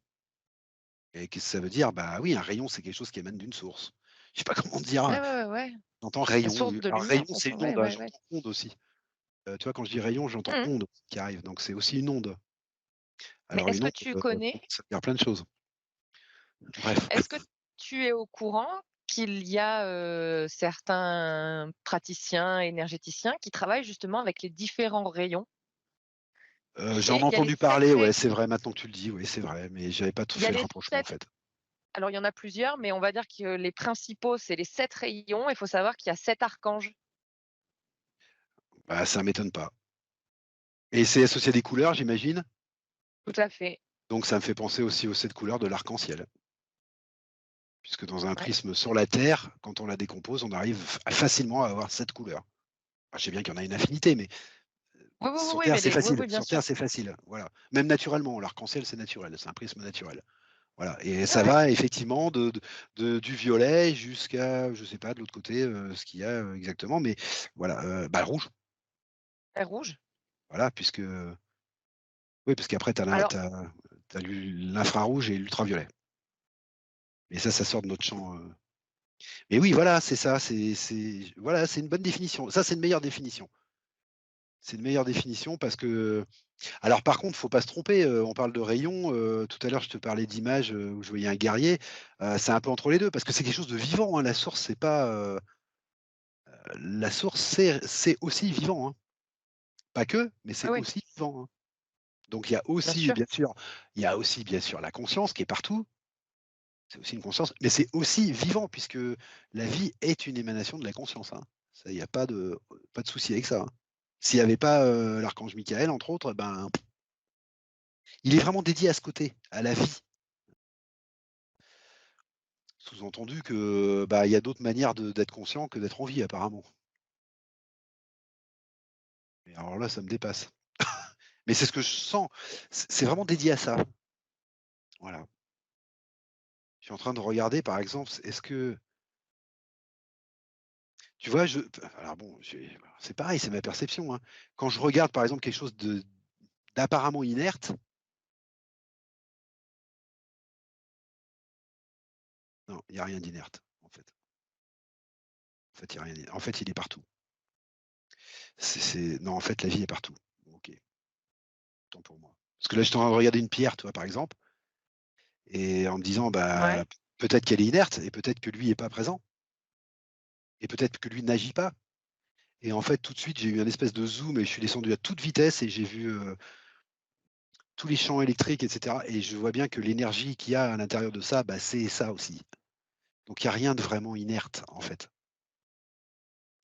Et qu'est-ce que ça veut dire? Bah oui, un rayon, c'est quelque chose qui émane d'une source. Je sais pas comment dire, Ouais, ouais, ouais, ouais. j'entends La rayon, source de alors lumière, rayon, de toute c'est façon. une Ouais, onde, hein, ouais, ouais. j'entends onde aussi. Tu vois, quand je dis rayon, j'entends Mmh. onde qui arrive, donc c'est aussi une onde. Mais Alors est-ce une que onde, tu connais ça veut dire plein de choses. Bref. est-ce que tu es au courant qu'il y a, certains praticiens énergéticiens qui travaillent justement avec les différents rayons? J'en ai Et il y a les entendu 7 parler, ouais, ray c'est vrai, maintenant que tu le dis, oui, c'est vrai, mais j'avais pas tout il y a fait le les rapprochement, en 7 fait. alors il y en a plusieurs, mais on va dire que les principaux, c'est les 7 rayons. Il faut savoir qu'il y a 7 archanges. Bah, ça m'étonne pas et c'est associé à des couleurs, j'imagine? Tout à fait, Donc ça me fait penser aussi aux 7 couleurs de l'arc-en-ciel, puisque dans un ouais. prisme sur la Terre, quand on la décompose, on arrive facilement à avoir 7 couleurs. Ah, je sais bien qu'il y en a une infinité, mais Oui, oui, oui, sur oui, Terre, mais c'est les oui, facile. oui, bien Sur sûr. Terre, c'est facile, voilà. Même naturellement, l'arc-en-ciel, c'est naturel, c'est un prisme naturel. Voilà et Ouais, ça ouais, va effectivement du violet jusqu'à, je sais pas, de l'autre côté, ce qu'il y a, exactement, mais voilà, bah, le rouge, est rouge. voilà, puisque oui, parce qu'après tu as Alors l'infrarouge et l'ultraviolet et ça sort de notre champ, mais oui, voilà, c'est ça, voilà, c'est une bonne définition. Ça, c'est une meilleure définition. C'est une meilleure définition parce que alors par contre, faut pas se tromper, on parle de rayons, tout à l'heure je te parlais d'images, où je voyais un guerrier, c'est un peu entre les 2 parce que c'est quelque chose de vivant, hein, la source, c'est pas, la source, c'est aussi vivant, hein. Pas que, mais oui, c'est oui, aussi vivant, hein. Donc bien sûr. il y a aussi bien sûr la conscience qui est partout, c'est aussi une conscience, mais c'est aussi vivant puisque la vie est une émanation de la conscience, hein. Ça, il y a pas de souci avec ça, hein. S'il y avait pas, l'archange Michael entre autres, ben, il est vraiment dédié à ce côté, à la vie. Sous-entendu que, bah, il y a d'autres manières d'être conscient que d'être en vie apparemment. Et alors là, ça me dépasse. Mais c'est ce que je sens, c'est vraiment dédié à ça. Voilà. Je suis en train de regarder par exemple, est-ce que tu vois, alors bon, c'est pareil, c'est ma perception, hein. Quand je regarde par exemple quelque chose d'apparemment inerte, non, il y a rien d'inerte en fait. En fait, il y a rien d'in en fait, il est partout. Non, en fait, la vie est partout. OK, autant pour moi. Parce que là, j'étais en train de regarder une pierre, tu vois, par exemple, et en me disant: Ouais. «Bah, peut-être qu'elle est inerte et peut-être que lui est pas présent et peut-être que lui n'agit pas». Et en fait, tout de suite, j'ai eu un espèce de zoom et je suis descendu à toute vitesse et j'ai vu, tous les champs électriques et cetera et je vois bien que l'énergie qu'il y a à l'intérieur de ça, bah, c'est ça aussi. Donc il y a rien de vraiment inerte, en fait.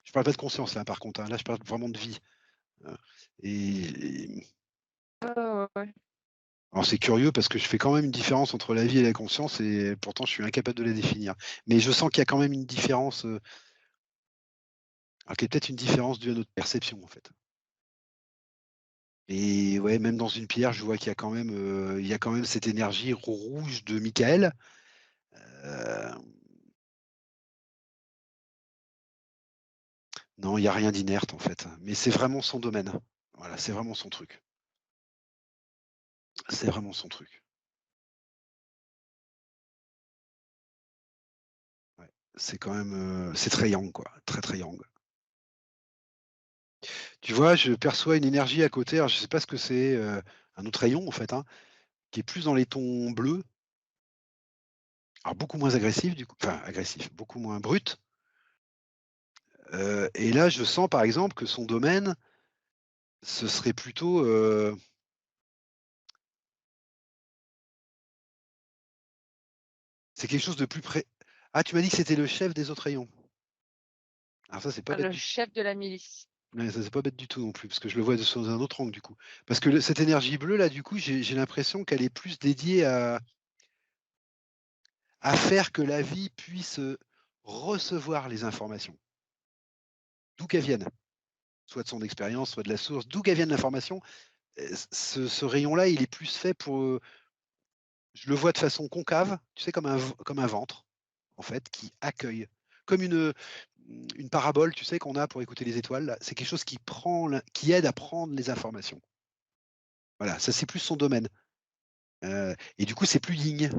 Je parle pas de conscience là, par contre, hein, là, je parle vraiment de vie, heu et Ouais, ouais, ouais. alors c'est curieux parce que je fais quand même une différence entre la vie et la conscience et pourtant je suis incapable de la définir. Mais je sens qu'il y a quand même une différence, alors qu'il y a peut-être une différence due à notre perception, en fait. Et ouais, même dans une pierre, je vois qu'il y a quand même, il y a quand même cette énergie rouge de Michael. Heu, non, il y a rien d'inerte en fait, mais c'est vraiment son domaine. Voilà, c'est vraiment son truc. C'est vraiment son truc. Ouais, c'est quand même, c'est très yang quoi, très, très yang. Tu vois, je perçois une énergie à côté, alors je sais pas ce que c'est, un autre rayon en fait, hein, qui est plus dans les tons bleus, alors beaucoup moins agressif du coup, enfin agressif, beaucoup moins brut, et là je sens par exemple que son domaine, ce serait plutôt, c'est quelque chose de plus près. Ah, tu m'as dit que c'était le chef des autres rayons. Alors ça, c'est pas bête Le du tout. chef de la milice. Ouais, ça, c'est pas bête du tout non plus, parce que je le vois sous un autre angle du coup. Parce que cette énergie bleue là, du coup, j'ai l'impression qu'elle est plus dédiée à faire que la vie puisse, recevoir les informations, d'où qu'elles viennent. Soit de son expérience, soit de la source, d'où qu'elle vienne l'information. Ce rayon-là, il est plus fait pour, je le vois de façon concave, tu sais, comme un ventre, en fait, qui accueille. Comme une parabole, tu sais, qu'on a pour écouter les étoiles, là. C'est quelque chose qui aide à prendre les informations. Voilà, ça, c'est plus son domaine. Et du coup, c'est plus yin.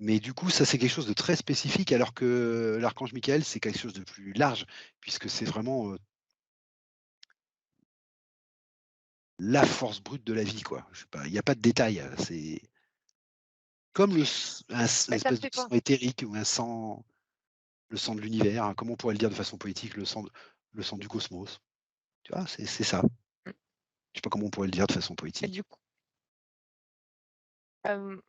Mais du coup, ça, c'est quelque chose de très spécifique alors que l'archange Michael, c'est quelque chose de plus large puisque c'est vraiment, la force brute de la vie, quoi. Je sais pas, il y a pas de détail, c'est comme un Bah, ça me espèce de fait sang penser. éthérique ou un sang le sang de l'univers, hein, comment on pourrait le dire de façon poétique? Le sang du cosmos, tu vois? C'est ça. Je sais pas comment on pourrait le dire de façon Et poétique. du coup,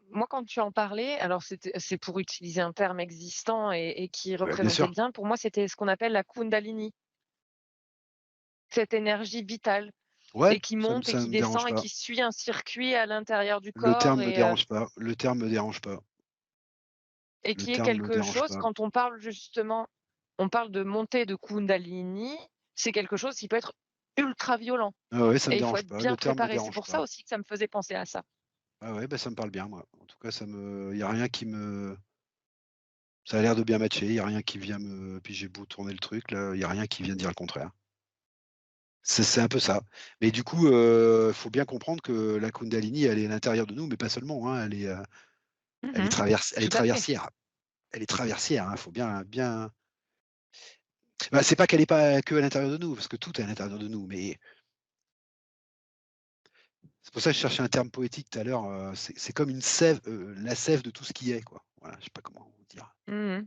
moi, quand tu en parlais, alors c'est pour utiliser un terme existant et qui Ouais, bien représentait sûr. bien, pour moi, c'était ce qu'on appelle la Kundalini, cette énergie vitale Ouais, et qui ça me monte et ça qui me dérange descend et pas. qui suit un circuit à l'intérieur du Le corps terme me dérange pas, le terme me dérange pas, et le qui est terme me quelque dérange chose pas. quand on parle justement on parle de montée de Kundalini, c'est quelque chose qui peut être ultra violent Ah ouais, ça me et il faut dérange être pas, bien le terme me préparé. C'est dérange pour ça pas. aussi que ça me faisait penser à ça. Ah ouais, bah, ça me parle bien moi. En tout cas, il y a rien qui me ça a l'air de bien matcher, il y a rien qui vient me puis j'ai beau tourner le truc là, il y a rien qui vient dire le contraire. C'est un peu ça. Mais du coup, faut bien comprendre que la Kundalini, elle est à l'intérieur de nous, mais pas seulement, hein, Mmh. elle est Tout à fait. traversière. Elle est traversière, hein, faut bien bah, c'est pas qu'elle est pas que à l'intérieur de nous, parce que tout est à l'intérieur de nous, mais c'est pour ça que je cherchais un terme poétique tout à l'heure, c'est comme une sève, la sève de tout ce qui est, quoi. Voilà, je sais pas comment dire. Mmh.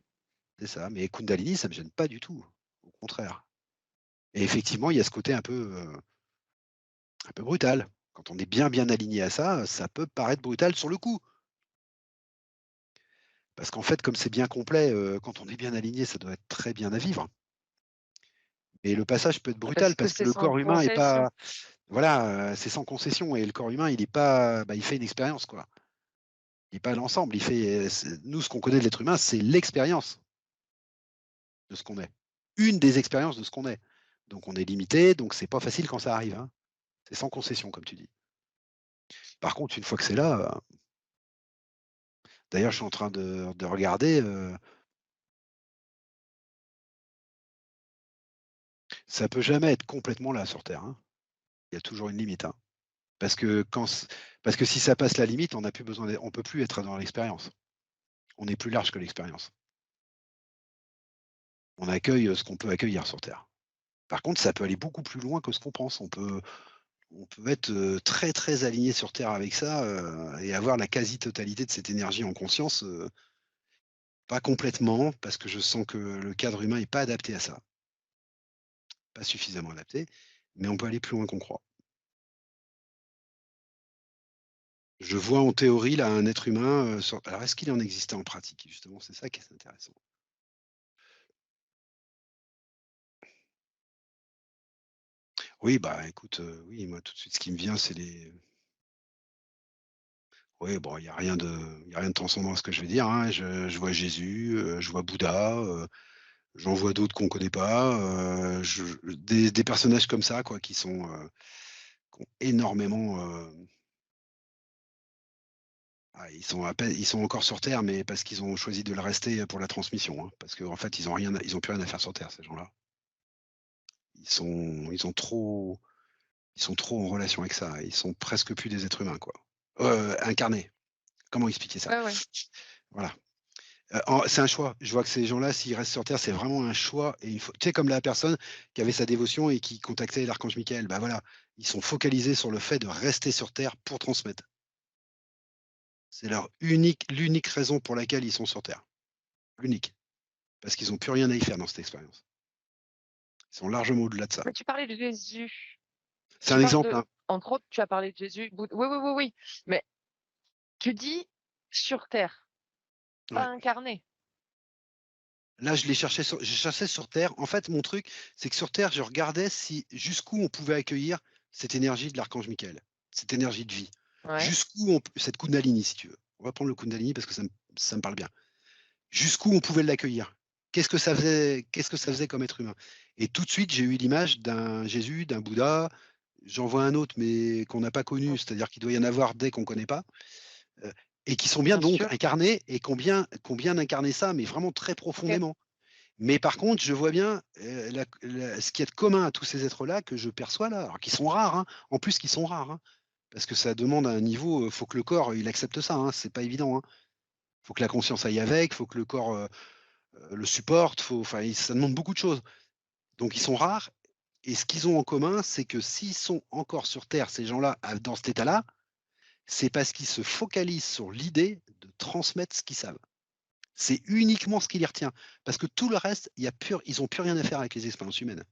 C'est ça, mais Kundalini, ça me gêne pas du tout, au contraire. Et effectivement, il y a ce côté un peu brutal. Quand on est bien aligné à ça, ça peut paraître brutal sur le coup. Parce qu'en fait, comme c'est bien complet, quand on est bien aligné, ça doit être très bien à vivre. Et le passage peut être Parce brutal que parce que c'est le sans corps humain est concession. pas voilà, c'est sans concession et le corps humain, il est pas bah, il fait une expérience, quoi. Il est pas l'ensemble, il fait, nous, ce qu'on connaît de l'être humain, c'est l'expérience de ce qu'on est. Une des expériences de ce qu'on est. Donc on est limité, donc c'est pas facile quand ça arrive, hein. C'est sans concession, comme tu dis. Par contre, une fois que c'est là, d'ailleurs, je suis en train de regarder, ça peut jamais être complètement là sur terre, hein. Il y a toujours une limite, hein. Parce que parce que si ça passe la limite, on peut plus être dans l'expérience. On est plus large que l'expérience. On accueille, ce qu'on peut accueillir sur terre. Par contre, ça peut aller beaucoup plus loin que ce qu'on pense. On peut être, très aligné sur terre avec ça, et avoir la quasi-totalité de cette énergie en conscience, pas complètement, parce que je sens que le cadre humain est pas adapté à ça, pas suffisamment adapté, mais on peut aller plus loin qu'on croit. Je vois en théorie là un être humain, alors est-ce qu'il en existait en pratique? Justement, c'est ça qui est intéressant. Oui, bah, écoute, oui, moi tout de suite ce qui me vient c'est les oui, bon, il y a rien de transcendant à ce que je vais dire, hein. Je vois Jésus, je vois Bouddha, j'en vois d'autres qu'on connaît pas, des personnages comme ça quoi qui ont énormément, ils sont encore sur terre, mais parce qu'ils ont choisi de le rester, pour la transmission, hein. Parce qu'en fait, ils ont plus rien à faire sur terre ces gens-là. Ils ont trop ils sont trop en relation avec ça. Ils sont presque plus des êtres humains, quoi. Incarnés. Comment expliquer ça? Ouais, ouais. Voilà. C'est un choix. Je vois que ces gens-là, s'ils restent sur terre, c'est vraiment un choix et il faut tu sais comme la personne qui avait sa dévotion et qui contactait l'archange Michael, bah, voilà, ils sont focalisés sur le fait de rester sur terre pour transmettre. C'est l'unique raison pour laquelle ils sont sur terre. L'unique. Parce qu'ils ont plus rien à y faire dans cette expérience. Ils sont largement au-delà de ça. Mais tu parlais de Jésus. C'est Tu un parles exemple, de hein. entre autres, tu as parlé de Jésus, oui, oui, oui, oui, mais tu dis sur terre, pas Ouais. incarné. Là, je cherchais sur terre. En fait, mon truc, c'est que sur terre, je regardais si jusqu'où on pouvait accueillir cette énergie de l'archange Michael, cette énergie de vie. Ouais, Jusqu'où on p cette kundalini, si tu veux. On va prendre le kundalini parce que ça me parle bien. Jusqu'où on pouvait l'accueillir? Qu'est-ce que ça faisait comme être humain? Et tout de suite, j'ai eu l'image d'un Jésus, d'un Bouddha, j'en vois un autre, mais qu'on n'a pas connu, mmh, c'est-à-dire qu'il doit y en avoir des qu'on ne connaît pas, heu, et qui sont bien bien donc sûr. incarnés et qui ont bien incarné ça, mais vraiment très OK. profondément. Mais par contre, je vois bien, ce qu'il y a de commun à tous ces êtres-là que je perçois là, alors qu'ils sont rares, hein, en plus qu'ils sont rares, hein, parce que ça demande un niveau, faut que le corps, il accepte ça, hein, c'est pas évident, hein. Faut que la conscience aille avec, faut que le corps, le supporte, faut enfin, ça demande beaucoup de choses. Donc ils sont rares et ce qu'ils ont en commun, c'est que s'ils sont encore sur terre, ces gens-là, dans cet état-là, c'est parce qu'ils se focalisent sur l'idée de transmettre ce qu'ils savent. C'est uniquement ce qui les retient. Parce que tout le reste, ils ont plus rien à faire avec les expériences humaines.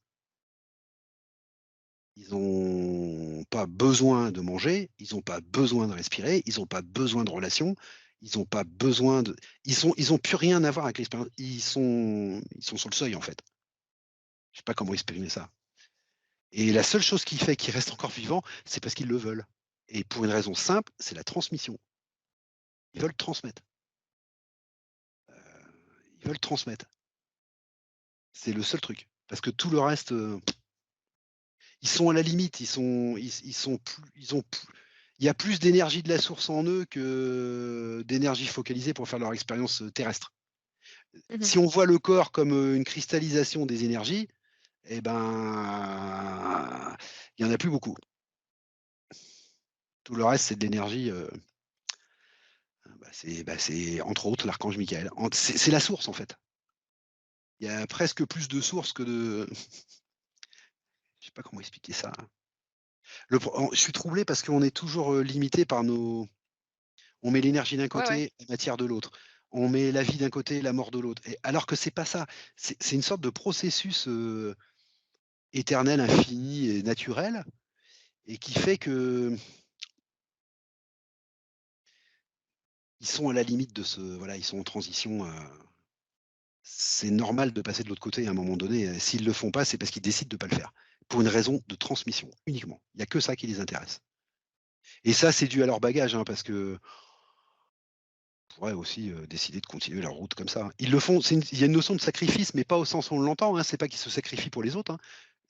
Ils ont pas besoin de manger, ils ont pas besoin de respirer, ils ont pas besoin de relations, ils ont pas besoin de ils ont plus rien à voir avec l'expérience. Ils sont sur le seuil, en fait. Je sais pas comment exprimer ça. Et la seule chose qui fait qu'ils restent encore vivants, c'est parce qu'ils le veulent. Et pour une raison simple, c'est la transmission. Ils veulent transmettre. Ils veulent transmettre. C'est le seul truc. Parce que tout le reste, ils sont à la limite, ils sont plus ils ont plus il y a plus d'énergie de la source en eux que d'énergie focalisée pour faire leur expérience, terrestre. Mmh. Si on voit le corps comme, une cristallisation des énergies, et ben, il y en a plus beaucoup. Tout le reste, c'est de l'énergie, c'est entre autres l'archange Michael. C'est la source, en fait. Il y a presque plus de sources que de je sais pas comment expliquer ça. Je suis troublé parce qu'on est toujours, limité par nos on met l'énergie d'un Ouais, ouais. côté, la matière de l'autre. On met la vie d'un côté, la mort de l'autre et alors que c'est pas ça. C'est une sorte de processus, éternel, infini et naturel et qui fait qu'ils sont à la limite de ce voilà, ils sont en transition, c'est normal de passer de l'autre côté à un moment donné, s'ils le font pas, c'est parce qu'ils décident de pas le faire. Pour une raison de transmission, uniquement. Il y a que ça qui les intéresse et ça, c'est dû à leur bagage, hein, parce que pourraient aussi, décider de continuer leur route comme ça, hein. Ils le font, il y a une notion de sacrifice, mais pas au sens où on l'entend, hein. C'est pas qu'ils se sacrifient pour les autres, hein.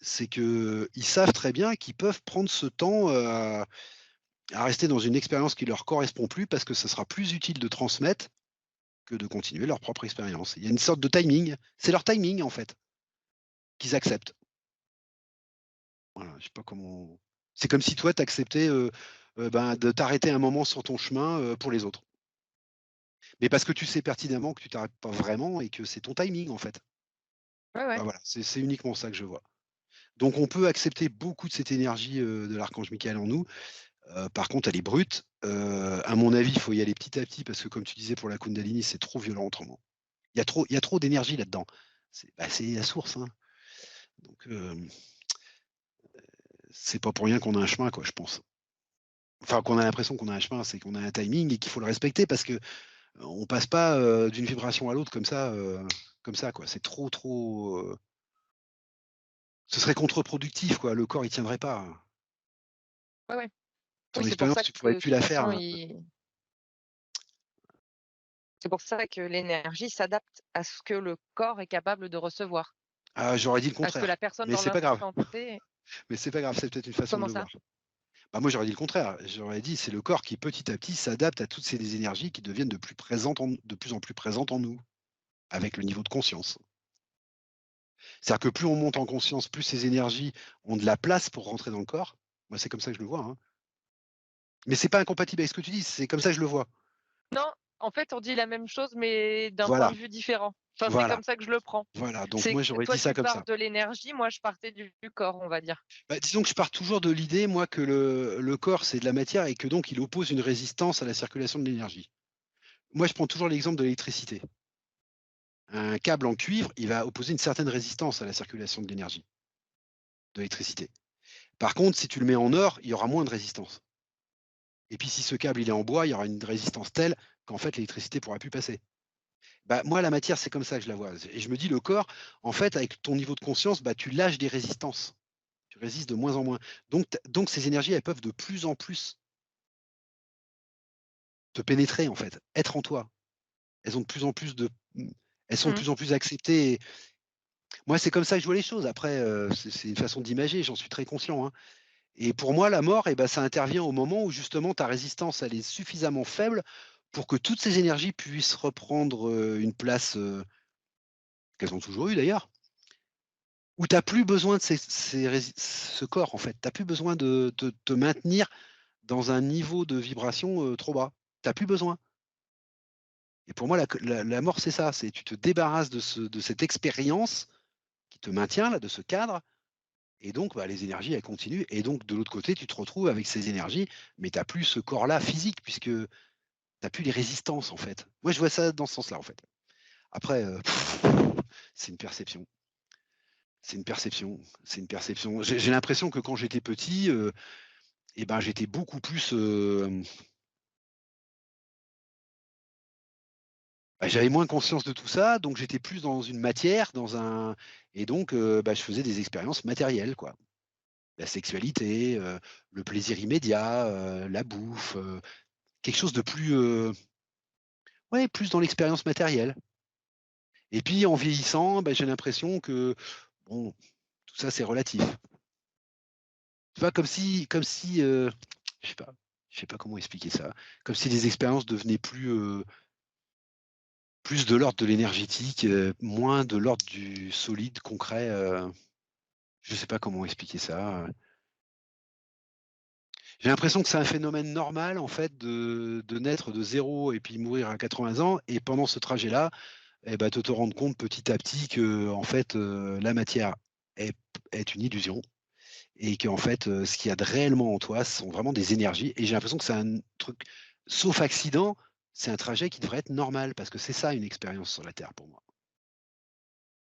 C'est qu'ils savent très bien qu'ils peuvent prendre ce temps, à rester dans une expérience qui leur correspond plus parce que ce sera plus utile de transmettre que de continuer leur propre expérience. Il y a une sorte de timing. C'est leur timing, en fait, qu'ils acceptent. Voilà, je sais pas comment c'est comme si toi tu acceptais, ben, de t'arrêter un moment sur ton chemin, pour les autres. Mais parce que tu sais pertinemment que tu t'arrêtes pas vraiment et que c'est ton timing, en fait. Ouais, Bah, ouais. voilà, c'est uniquement ça que je vois. Donc on peut accepter beaucoup de cette énergie, de l'archange Michael en nous. Par contre, elle est brute. À mon avis, il faut y aller petit à petit parce que comme tu disais pour la Kundalini, c'est trop violent autrement. Il y a trop d'énergie là-dedans. C'est la source, hein. Donc c'est pas pour rien qu'on a un chemin, quoi, je pense. Enfin, qu'on a l'impression qu'on a un chemin, c'est qu'on a un timing et qu'il faut le respecter parce que on passe pas, d'une vibration à l'autre comme ça, quoi. C'est trop, trop, ce serait contre-productif, quoi. Le corps, il tiendrait pas. Ouais, ouais. Ton Oui, c'est pour expérience, ça tu pourrais que de plus toute la faire, façon, hein. il c'est pour ça que l'énergie s'adapte à ce que le corps est capable de recevoir, Ah, j'aurais dit le à ce que contraire, la personne mais dans c'est pas grave, l'instant T. mais c'est pas grave, c'est peut-être une façon de Comment le ça? voir. Bah, moi, j'aurais dit le contraire. J'aurais dit: «C'est le corps qui, petit à petit, s'adapte à toutes ces énergies qui deviennent de plus en plus présentes en nous, avec le niveau de conscience». C'est-à-dire que plus on monte en conscience, plus ces énergies ont de la place pour rentrer dans le corps. Moi, c'est comme ça que je le vois, hein. Mais c'est pas incompatible avec ce que tu dis, c'est comme ça que je le vois. Non, en fait, on dit la même chose, mais d'un point Voilà, de vue différent. Enfin, c'est voilà, comme ça que je le prends. voilà, donc C'est moi, que j'aurais toi, dit ça tu comme pars ça. de l'énergie, moi, je partais du corps, on va dire. Bah, disons que je pars toujours de l'idée, moi, que le corps, c'est de la matière et que donc il oppose une résistance à la circulation de l'énergie. Moi, je prends toujours l'exemple de l'électricité. Un câble en cuivre, il va opposer une certaine résistance à la circulation de l'énergie, de l'électricité. Par contre, si tu le mets en or, il y aura moins de résistance. Et puis si ce câble, il est en bois, il y aura une résistance telle qu'en fait l'électricité pourra plus passer. Bah, moi, la matière, c'est comme ça que je la vois. Et je me dis, le corps, en fait, avec ton niveau de conscience, bah, tu lâches des résistances. Tu résistes de moins en moins. Donc ces énergies, elles peuvent de plus en plus te pénétrer, en fait, être en toi. Elles ont de plus en plus de elles sont de Mmh. plus en plus acceptées. Moi, c'est comme ça que je vois les choses. Après, c'est une façon d'imager, j'en suis très conscient, hein. Et pour moi, la mort, eh ben, ça intervient au moment où justement ta résistance, elle est suffisamment faible pour que toutes ces énergies puissent reprendre, une place, qu'elles ont toujours eu d'ailleurs, où tu as plus besoin de ce corps en fait. Tu as plus besoin de te maintenir dans un niveau de vibration, trop bas. Tu as plus besoin. Et pour moi, la mort, c'est ça, c'est tu te débarrasses de cette expérience qui te maintient là, de ce cadre et donc bah, les énergies, elles continuent et donc de l'autre côté, tu te retrouves avec ces énergies, mais tu as plus ce corps-là physique puisque tu as plus les résistances, en fait. Moi, je vois ça dans ce sens-là, en fait. Après, c'est une perception, c'est une perception, c'est une perception. J'ai l'impression que quand j'étais petit, et ben, j'étais beaucoup plus, bah, j'avais moins conscience de tout ça, donc j'étais plus dans une matière, dans un et donc bah, je faisais des expériences matérielles, quoi. La sexualité, le plaisir immédiat, la bouffe, quelque chose de plus, ouais, plus dans l'expérience matérielle et puis en vieillissant, bah, j'ai l'impression que, bon, tout ça, c'est relatif. Tu vois? Comme si, je sais pas je sais pas comment expliquer ça. Comme si les expériences devenaient plus de l'ordre de l'énergétique, moins de l'ordre du solide, concret, je sais pas comment expliquer ça. J'ai l'impression que c'est un phénomène normal, en fait, de naître de zéro et puis mourir à 80 ans et pendant ce trajet-là et bah, de te rendre compte petit à petit que en fait, la matière est est une illusion et qu'en fait, ce qu'il y a de réellement en toi, ce sont vraiment des énergies et j'ai l'impression que c'est un truc sauf accident, c'est un trajet qui devrait être normal parce que c'est ça une expérience sur la Terre pour moi.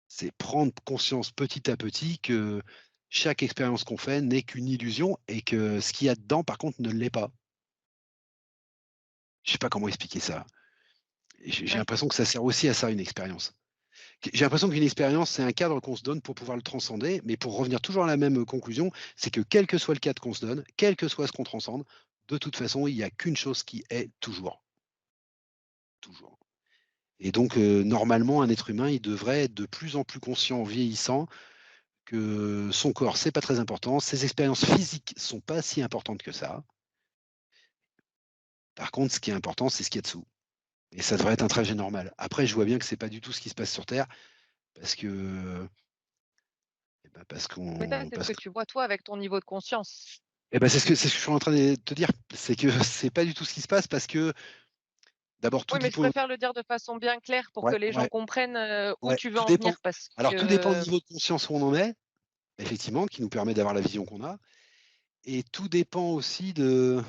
C'est prendre conscience petit à petit que chaque expérience qu'on fait n'est qu'une illusion et que ce qu'il y a dedans, par contre, ne l'est pas. Je sais pas comment expliquer ça. J'ai Ouais. l'impression que ça sert aussi à ça, une expérience. J'ai l'impression qu'une expérience, c'est un cadre qu'on se donne pour pouvoir le transcender, mais pour revenir toujours à la même conclusion, c'est que quel que soit le cadre qu'on se donne, quel que soit ce qu'on transcende, de toute façon, il y a qu'une chose qui est toujours, toujours. Et donc, normalement, un être humain, il devrait être de plus en plus conscient en vieillissant que son corps, c'est pas très important, ses expériences physiques sont pas si importantes que ça. Par contre, ce qui est important, c'est ce qu'il y a dessous. Et ça devrait être un trajet normal. Après, je vois bien que c'est pas du tout ce qui se passe sur terre parce que, bah, Mais ça, c'est ce parce que que tu vois toi avec ton niveau de conscience. c'est ce que je suis en train de te dire. C'est que c'est pas du tout ce qui se passe parce que d'abord tout Oui, mais je dépend préfère le dire de façon bien claire pour que ouais, les gens ouais, comprennent, où ouais, tu veux tout en dépend. venir parce Alors tout dépend du que niveau de conscience où on en est, effectivement, qui nous permet d'avoir la vision qu'on a et tout dépend aussi de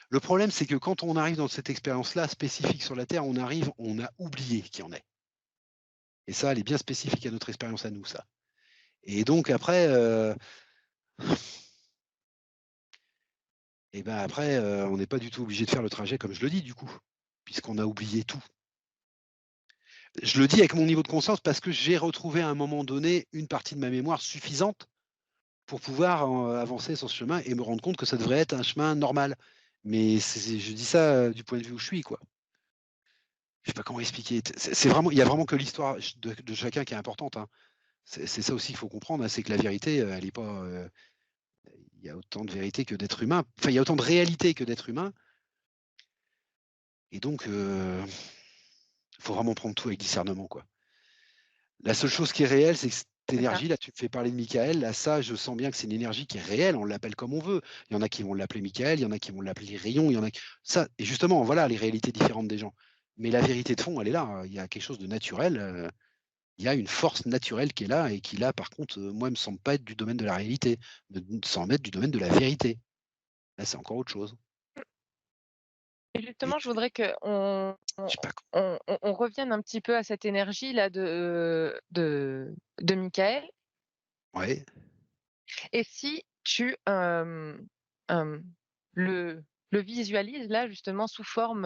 le problème, c'est que quand on arrive dans cette expérience-là spécifique sur la Terre, on a oublié qui en est. Et ça, elle est bien spécifique à notre expérience à nous, ça. Et donc après, et ben après, on n'est pas du tout obligé de faire le trajet comme je le dis du coup, puisqu'on a oublié tout. Je le dis avec mon niveau de conscience parce que j'ai retrouvé à un moment donné une partie de ma mémoire suffisante pour pouvoir, avancer sur ce chemin et me rendre compte que ça devrait être un chemin normal. Mais je dis ça, du point de vue où je suis, quoi. Je sais pas comment expliquer. C'est vraiment il y a vraiment que l'histoire de chacun qui est importante, hein. C'est ça aussi qu'il faut comprendre, hein, c'est que la vérité, elle est pas, il y a autant de vérité que d'êtres humains. Enfin, il y a autant de réalité que d'êtres humains et donc il faut vraiment prendre tout avec discernement, quoi. La seule chose qui est réelle, c'est que cette c'est ça. énergie, là, tu me fais parler de Michael, là, ça, je sens bien que c'est une énergie qui est réelle, on l'appelle comme on veut. Il y en a qui vont l'appeler Michael, il y en a qui vont l'appeler Rayon, il y en a qui ça et justement, voilà les réalités différentes des gens. Mais la vérité de fond, elle est là, hein. Il y a quelque chose de naturel, il y a une force naturelle qui est là et qui là, par contre, moi, me semble pas être du domaine de la réalité, me semble être du domaine de la vérité. Là, c'est encore autre chose Et et justement, je voudrais qu'on je sais pas co on revienne un petit peu à cette énergie-là de Michael. ouais, Et si tu, hem, le le visualises là justement sous forme,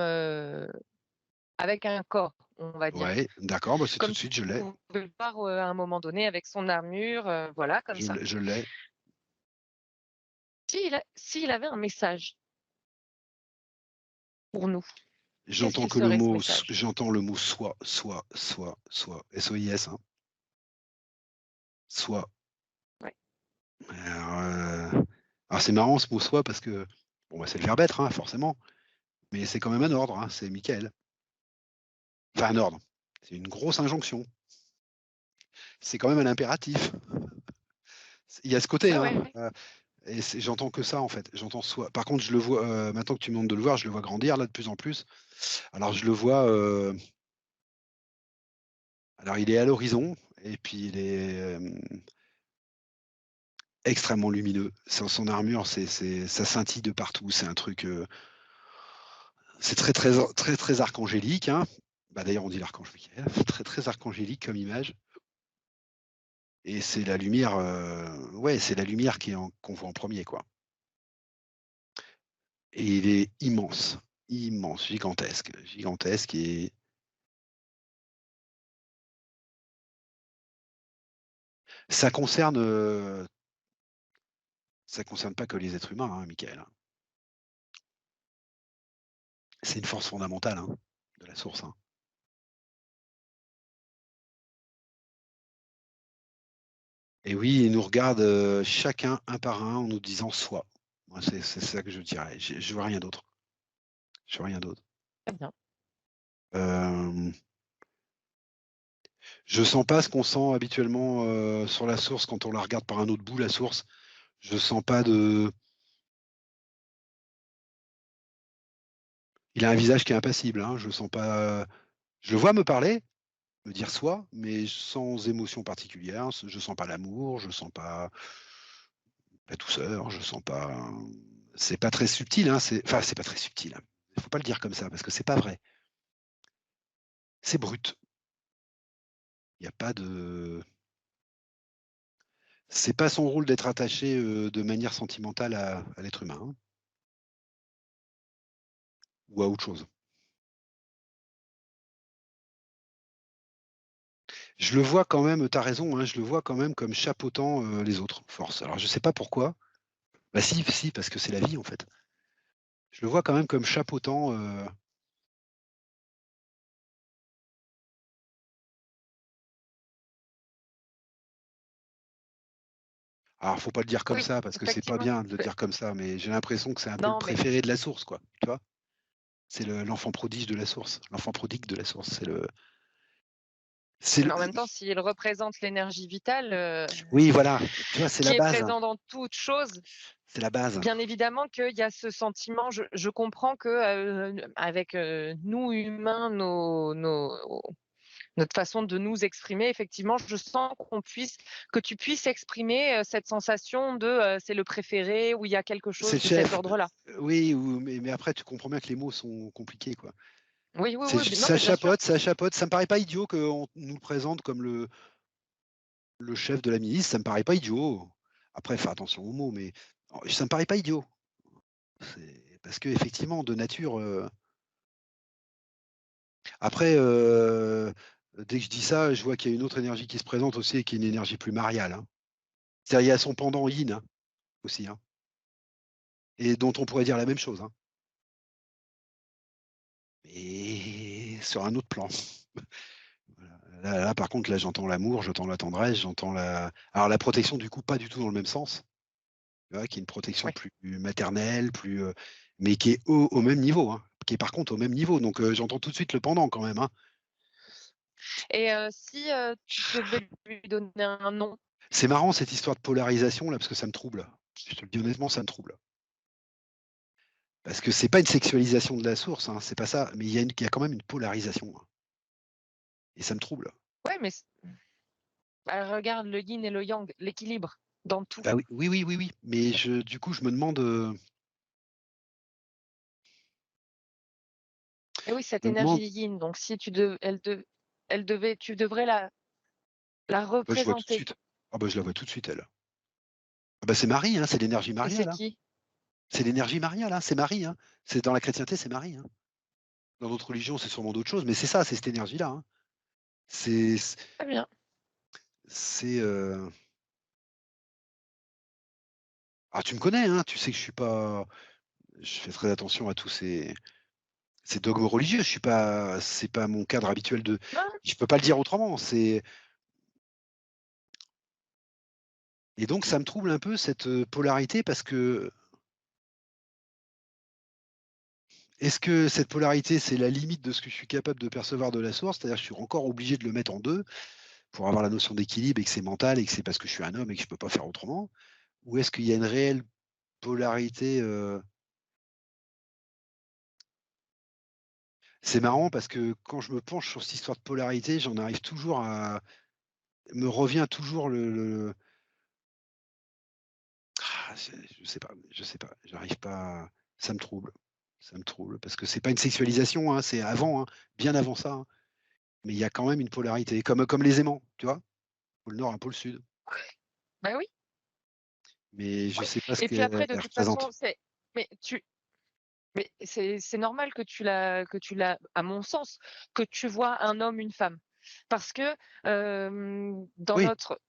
avec un corps, on va dire. ouais, d'accord, bah, c'est tout Comme de tu suite, je l'ai, pouvais le voir, à un moment donné avec son armure, voilà comme ça. je l'ai. S'il avait un message pour nous, qu'est-ce J'entends qu'il que le serait ce mot message? j'entends le mot soit, SOIS, hein, soit. Ouais. Alors, alors c'est marrant ce mot soit parce que, bon, bah, c'est le verbe être, hein, forcément, mais c'est quand même un ordre, hein, c'est Michael. Enfin un ordre, c'est une grosse injonction. C'est quand même un impératif. Il y a ce côté, Ouais, hein, ouais. et j'entends que ça, en fait. J'entends soit par contre, je le vois, maintenant que tu me demandes de le voir, je le vois grandir là de plus en plus. Alors je le vois, alors il est à l'horizon et puis il est, extrêmement lumineux. Son armure, ça scintille de partout. C'est un truc, c'est très archangélique, hein. Bah, d'ailleurs, on dit l'archange Michael. Très archangélique comme image et c'est la lumière, ouais, c'est la lumière qu'on voit en premier, quoi et il est immense, immense, gigantesque et ça concerne, ça concerne pas que les êtres humains, hein, Michael, hein. C'est une force fondamentale, hein, de la source, hein. Et oui, ils nous regardent, chacun un par un en nous disant: «Sois». Moi, c'est ça que je dirais. Je vois rien d'autre. Je vois rien d'autre. Très bien. Hem, je sens pas ce qu'on sent habituellement, sur la source quand on la regarde par un autre bout, la source. Je sens pas de il a un visage qui est impassible, hein, je sens pas, je le vois me parler, me dire: «Sois», mais sans émotion particulière. Je sens pas l'amour, je sens pas la douceur, je sens pas, c'est pas très subtil, hein, c'est pas très subtil, hein. Il faut pas le dire comme ça parce que c'est pas vrai. C'est brut. Il y a pas de c'est pas son rôle d'être attaché, de manière sentimentale à l'être humain, hein, ou à autre chose. Je le vois quand même, tu as raison, hein, je le vois quand même comme chapeautant, les autres forces. Alors je sais pas pourquoi. Bah si, parce que c'est la vie, en fait. Je le vois quand même comme chapeautant, alors faut pas le dire comme Oui, ça parce que c'est pas effectivement. bien de le dire comme ça, mais j'ai l'impression que c'est un peu le Non, mais préféré de la source, quoi, tu vois? C'est l'enfant prodige de la source, l'enfant prodigue de la source, c'est le en même temps, s'il représente l'énergie vitale, oui, voilà, tu vois? C'est qui la est base, présent dans toute chose, c'est la base. bien évidemment qu'il y a ce sentiment. Je comprends que, avec, nous humains, notre façon de nous exprimer, effectivement, je sens que tu puisses exprimer, cette sensation de, c'est le préféré ou il y a quelque C'est chose le de cet chef, ordre-là. oui, ou mais après tu comprends bien que les mots sont compliqués, quoi. Oui, oui, C'est oui, j non, mais bien sûr. ça chapeaute, ça me paraît pas idiot qu'on nous le présente comme le chef de la milice, ça me paraît pas idiot. Après, faire attention aux mots, mais ça me paraît pas idiot. C'est parce qu'effectivement, de nature, après, dès que je dis ça, je vois qu'il y a une autre énergie qui se présente aussi et qui est une énergie plus mariale, hein. C'est-à-dire, il y a son pendant yin, hein, aussi, hein, et dont on pourrait dire la même chose, hein, mais sur un autre plan. Voilà. Là, par contre, là, j'entends l'amour, j'entends la tendresse, j'entends la protection, du coup, pas du tout dans le même sens, tu vois? Qui est une protection Oui. plus maternelle, plus, mais qui est au même niveau, hein, qui est par contre au même niveau, donc j'entends tout de suite le pendant quand même, hein. Et si, tu devais lui donner un nom? C'est marrant cette histoire de polarisation là, parce que ça me trouble. Je te le dis honnêtement, ça me trouble. Parce que c'est pas une sexualisation de la source, hein, c'est pas ça, mais il y a quand même une polarisation, hein, et ça me trouble. Ouais, mais bah, regarde le yin et le yang, l'équilibre dans tout. Bah oui, mais du coup, je me demande, Et oui, cette je me demande énergie yin, donc si tu dev elle devait tu devrais la bah, je vois tout de représenter. suite. Ah bah, je la vois tout de suite elle. Ah bah, c'est Marie, hein, c'est l'énergie Et c'est mariale, hein. qui? C'est l'énergie mariale, hein, c'est Marie, hein. C'est dans la chrétienté, c'est Marie, hein. Dans d'autres religions, c'est sûrement d'autres choses, mais c'est ça, c'est cette énergie-là, hein. C'est Très bien. c'est, ah, tu me connais, hein, tu sais que je fais très attention à tous ces dogmes religieux. C'est pas mon cadre habituel de Non, je peux pas le dire autrement, et donc ça me trouble un peu cette, polarité parce que est-ce que cette polarité, c'est la limite de ce que je suis capable de percevoir de la source? C'est-à-dire, je suis encore obligé de le mettre en 2 pour avoir la notion d'équilibre et que c'est mental et que c'est parce que je suis un homme et que je peux pas faire autrement? ou est-ce qu'il y a une réelle polarité, C'est marrant parce que quand je me penche sur cette histoire de polarité, j'en arrive toujours à me revient toujours je sais pas, j'arrive pas, ça me trouble, parce que c'est pas une sexualisation, hein, c'est avant, hein, bien avant ça, hein, mais il y a quand même une polarité comme les aimants, tu vois? Pôle Nord, un pôle Sud, Bah oui. mais je sais pas ce Et puis après, qu'elle de toute façon, représente. mais tu mais c'est normal que tu l'as à mon sens, que tu vois un homme, une femme. Parce que, dans Oui, notre,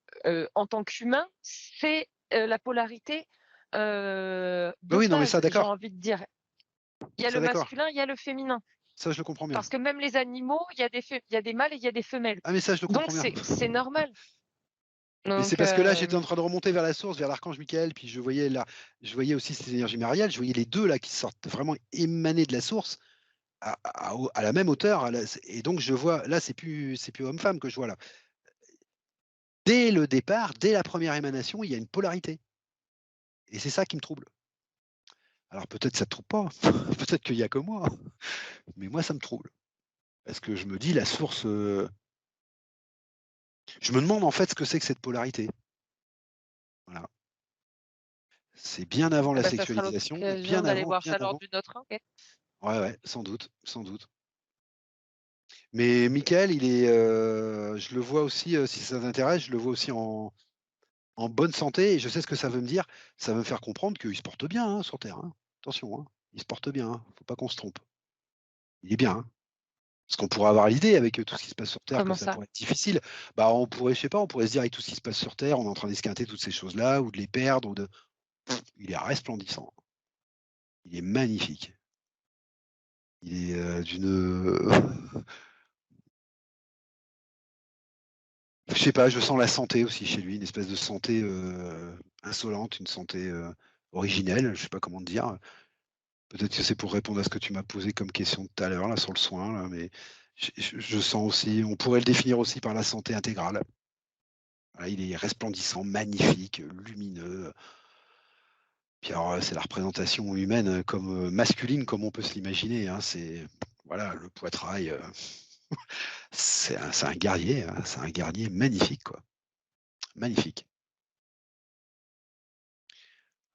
en tant qu'humain, c'est, la polarité, oui, de oui, non, mais ça base, j'ai d'accord, envie de dire. Il y a ça le d'accord, masculin, il y a le féminin. ça je le comprends bien. Parce que même les animaux, il y a des mâles et il y a des femelles. Ah mais ça je le Donc comprends bien. c'est normal. Mais c'est Donc parce que là, j'étais en train de remonter vers la source, vers l'archange Michael, puis je voyais aussi ces énergies mariales, je voyais les 2 là qui sortent vraiment émanés de la source à la même hauteur, et donc je vois là, c'est plus homme-femme que je vois là. Dès le départ, dès la première émanation, il y a une polarité et c'est ça qui me trouble. Alors peut-être ça te trouble pas, peut-être qu'il y a que moi, mais moi ça me trouble. Parce que je me dis la source, je me demande en fait ce que c'est que cette polarité. Voilà. C'est bien avant ah la bah, ça sera sexualisation, l'occasion d'aller voir bien ça lors avant. d'une autre enquête. Ouais, ouais, sans doute, sans doute. Mais Michael, je le vois aussi, si ça t'intéresse, je le vois aussi en bonne santé et je sais ce que ça veut me dire. Ça veut me faire comprendre qu'il se porte bien, hein, sur terre, hein. Attention, hein, il se porte bien, hein, faut pas qu'on se trompe. Il est bien, hein. Parce qu'on pourrait avoir l'idée avec, tout ce qui se passe sur terre que Comment ça ça? pourrait être difficile. Bah, on pourrait, je sais pas, on pourrait se dire avec tout ce qui se passe sur terre, on est en train d'esquinter toutes ces choses-là ou de les perdre ou de il est resplendissant. Il est magnifique. Il est, je sais pas, je sens la santé aussi chez lui, une espèce de santé, insolente, une santé, originelle, je sais pas comment te dire. Peut-être que c'est pour répondre à ce que tu m'as posé comme question tout à l'heure là sur le soin là, mais je sens aussi, on pourrait le définir aussi par la santé intégrale. Voilà, il est resplendissant, magnifique, lumineux. Puis alors, c'est la représentation humaine, comme, masculine comme on peut se l'imaginer, hein. C'est voilà, le poitrail, c'est un guerrier, hein, c'est un guerrier magnifique quoi, magnifique.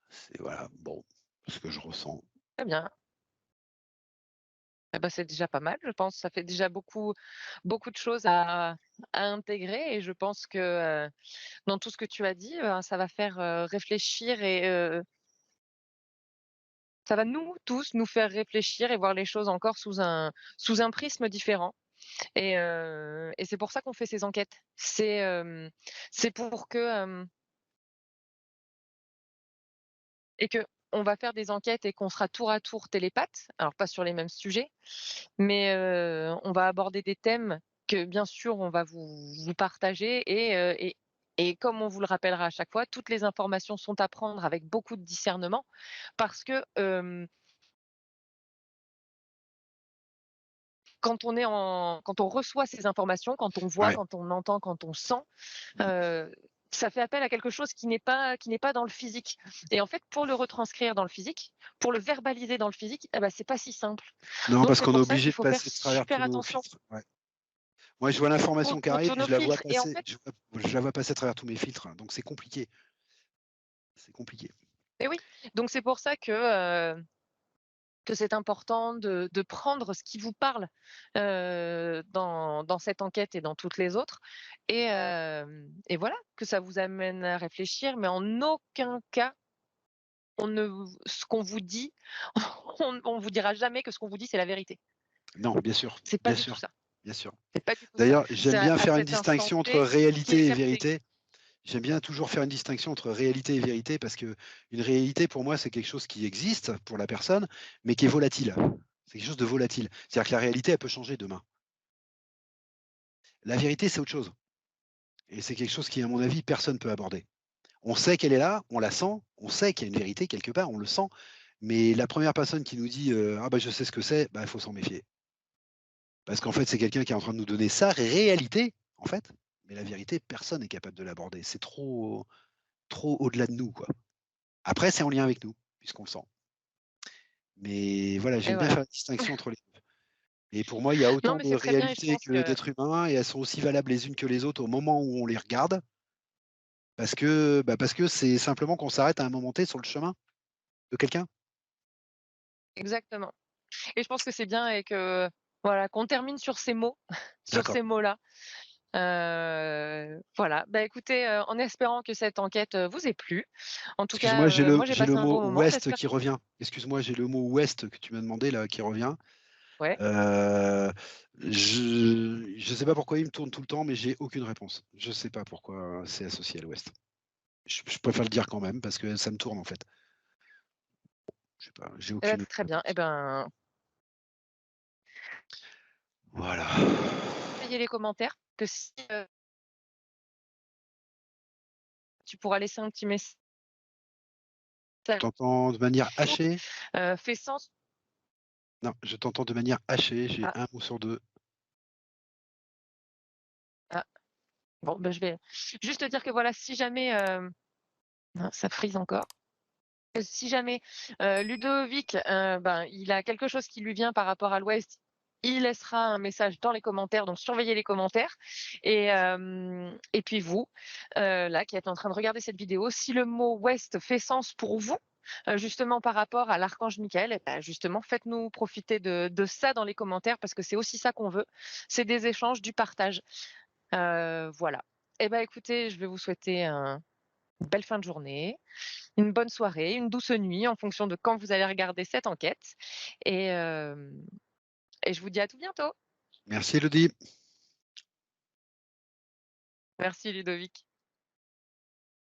C'est voilà, bon, ce que je ressens. Très bien. Eh bah, c'est déjà pas mal, je pense. Ça fait déjà beaucoup de choses à intégrer et je pense que, dans tout ce que tu as dit, ça va faire, réfléchir et ça va nous tous nous faire réfléchir et voir les choses encore sous un prisme différent et c'est pour ça qu'on fait ces enquêtes. C'est pour que, et qu'on va faire des enquêtes et qu'on sera tour à tour télépathes, alors pas sur les mêmes sujets, mais on va aborder des thèmes que bien sûr on va vous partager et comme on vous le rappellera à chaque fois, toutes les informations sont à prendre avec beaucoup de discernement parce que, quand on reçoit ces informations, quand on voit, Ouais. quand on entend, quand on sent, heu, ça fait appel à quelque chose qui n'est pas dans le physique et en fait, pour le retranscrire dans le physique, pour le verbaliser dans le physique, eh bah, c'est pas si simple. Non, Donc parce c'est qu'on est pour ça obligé qu'il de faut faire passer de travers tous super nos attention filtres. Ouais. Moi, je vois l'information qui pour arrive, tous puis nos je la vois filtres et en passer, fait je la vois passer à travers tous mes filtres, hein, donc c'est compliqué. C'est compliqué. et oui, donc c'est pour ça que c'est important de prendre ce qui vous parle, dans cette enquête et dans toutes les autres et voilà, que ça vous amène à réfléchir, mais en aucun cas, on ne v ce qu'on vous dit, on vous dira jamais que ce qu'on vous dit, c'est la vérité. Non, bien sûr, C'est pas bien du tout sûr, ça. bien sûr. C'est pas du tout ça. D'ailleurs, C'est j'aime à bien à faire une cet instant distinction entre T ce qui est réalité et vérité. vérité. J'aime bien toujours faire une distinction entre réalité et vérité parce qu'une réalité, pour moi, c'est quelque chose qui existe pour la personne, mais qui est volatile. C'est quelque chose de volatile. C'est-à-dire que la réalité, elle peut changer demain. La vérité, c'est autre chose et c'est quelque chose qui, à mon avis, personne ne peut aborder. On sait qu'elle est là, on la sent, on sait qu'il y a une vérité quelque part, on le sent, mais la première personne qui nous dit, «Ah bah, je sais ce que c'est», bah, il faut s'en méfier. Parce qu'en fait, c'est quelqu'un qui est en train de nous donner sa réalité, en fait, mais la vérité, personne n'est capable de l'aborder. C'est trop au-delà de nous, quoi. Après, c'est en lien avec nous, puisqu'on le sent. Mais voilà, Et j'aime bien voilà. faire la distinction entre les 2. Et pour moi, il y a Non, autant mais de c'est très bien et je réalités pense que que d'êtres humains et elles sont aussi valables les unes que les autres au moment où on les regarde parce que c'est simplement qu'on s'arrête à un moment T sur le chemin de quelqu'un. exactement et je pense que c'est bien et que voilà, qu'on termine sur ces mots, sur D'accord. ces mots-là. Voilà, bah, écoutez, en espérant que cette enquête, vous ait plu. En tout Excuse-moi, cas, moi j'ai j'ai passé le un mot bon moment, ouest j'espère qui revient. Excuse-moi, j'ai le mot ouest que tu m'as demandé là qui revient. ouais, Heu, je sais pas pourquoi il me tourne tout le temps, mais j'ai aucune réponse. Je sais pas pourquoi c'est associé à l'ouest. Je préfère le dire quand même parce que ça me tourne en fait. Je sais pas, j'ai bah, aucune très bien et réponse. ben, Voilà. surveillez les commentaires que si, tu pourras laisser un petit message Je t'entends de manière hachée. fait sens Non, je t'entends de manière hachée, j'ai ah, un mot sur 2. ah, bon, bah, je vais juste te dire que voilà, si jamais, ah, ça frise encore. Si jamais, Ludovic, ben, il a quelque chose qui lui vient par rapport à l'Ouest, il laissera un message dans les commentaires, donc surveillez les commentaires et puis vous, là, qui êtes en train de regarder cette vidéo, si le mot Ouest fait sens pour vous, justement par rapport à l'archange Michael et bah, justement faites-nous profiter de ça dans les commentaires parce que c'est aussi ça qu'on veut, c'est des échanges, du partage. Voilà. Et ben, écoutez, je vais vous souhaiter une belle fin de journée, une bonne soirée, une douce nuit en fonction de quand vous allez regarder cette enquête et hem et je vous dis à tout bientôt. Merci Elodie. Merci Ludovic.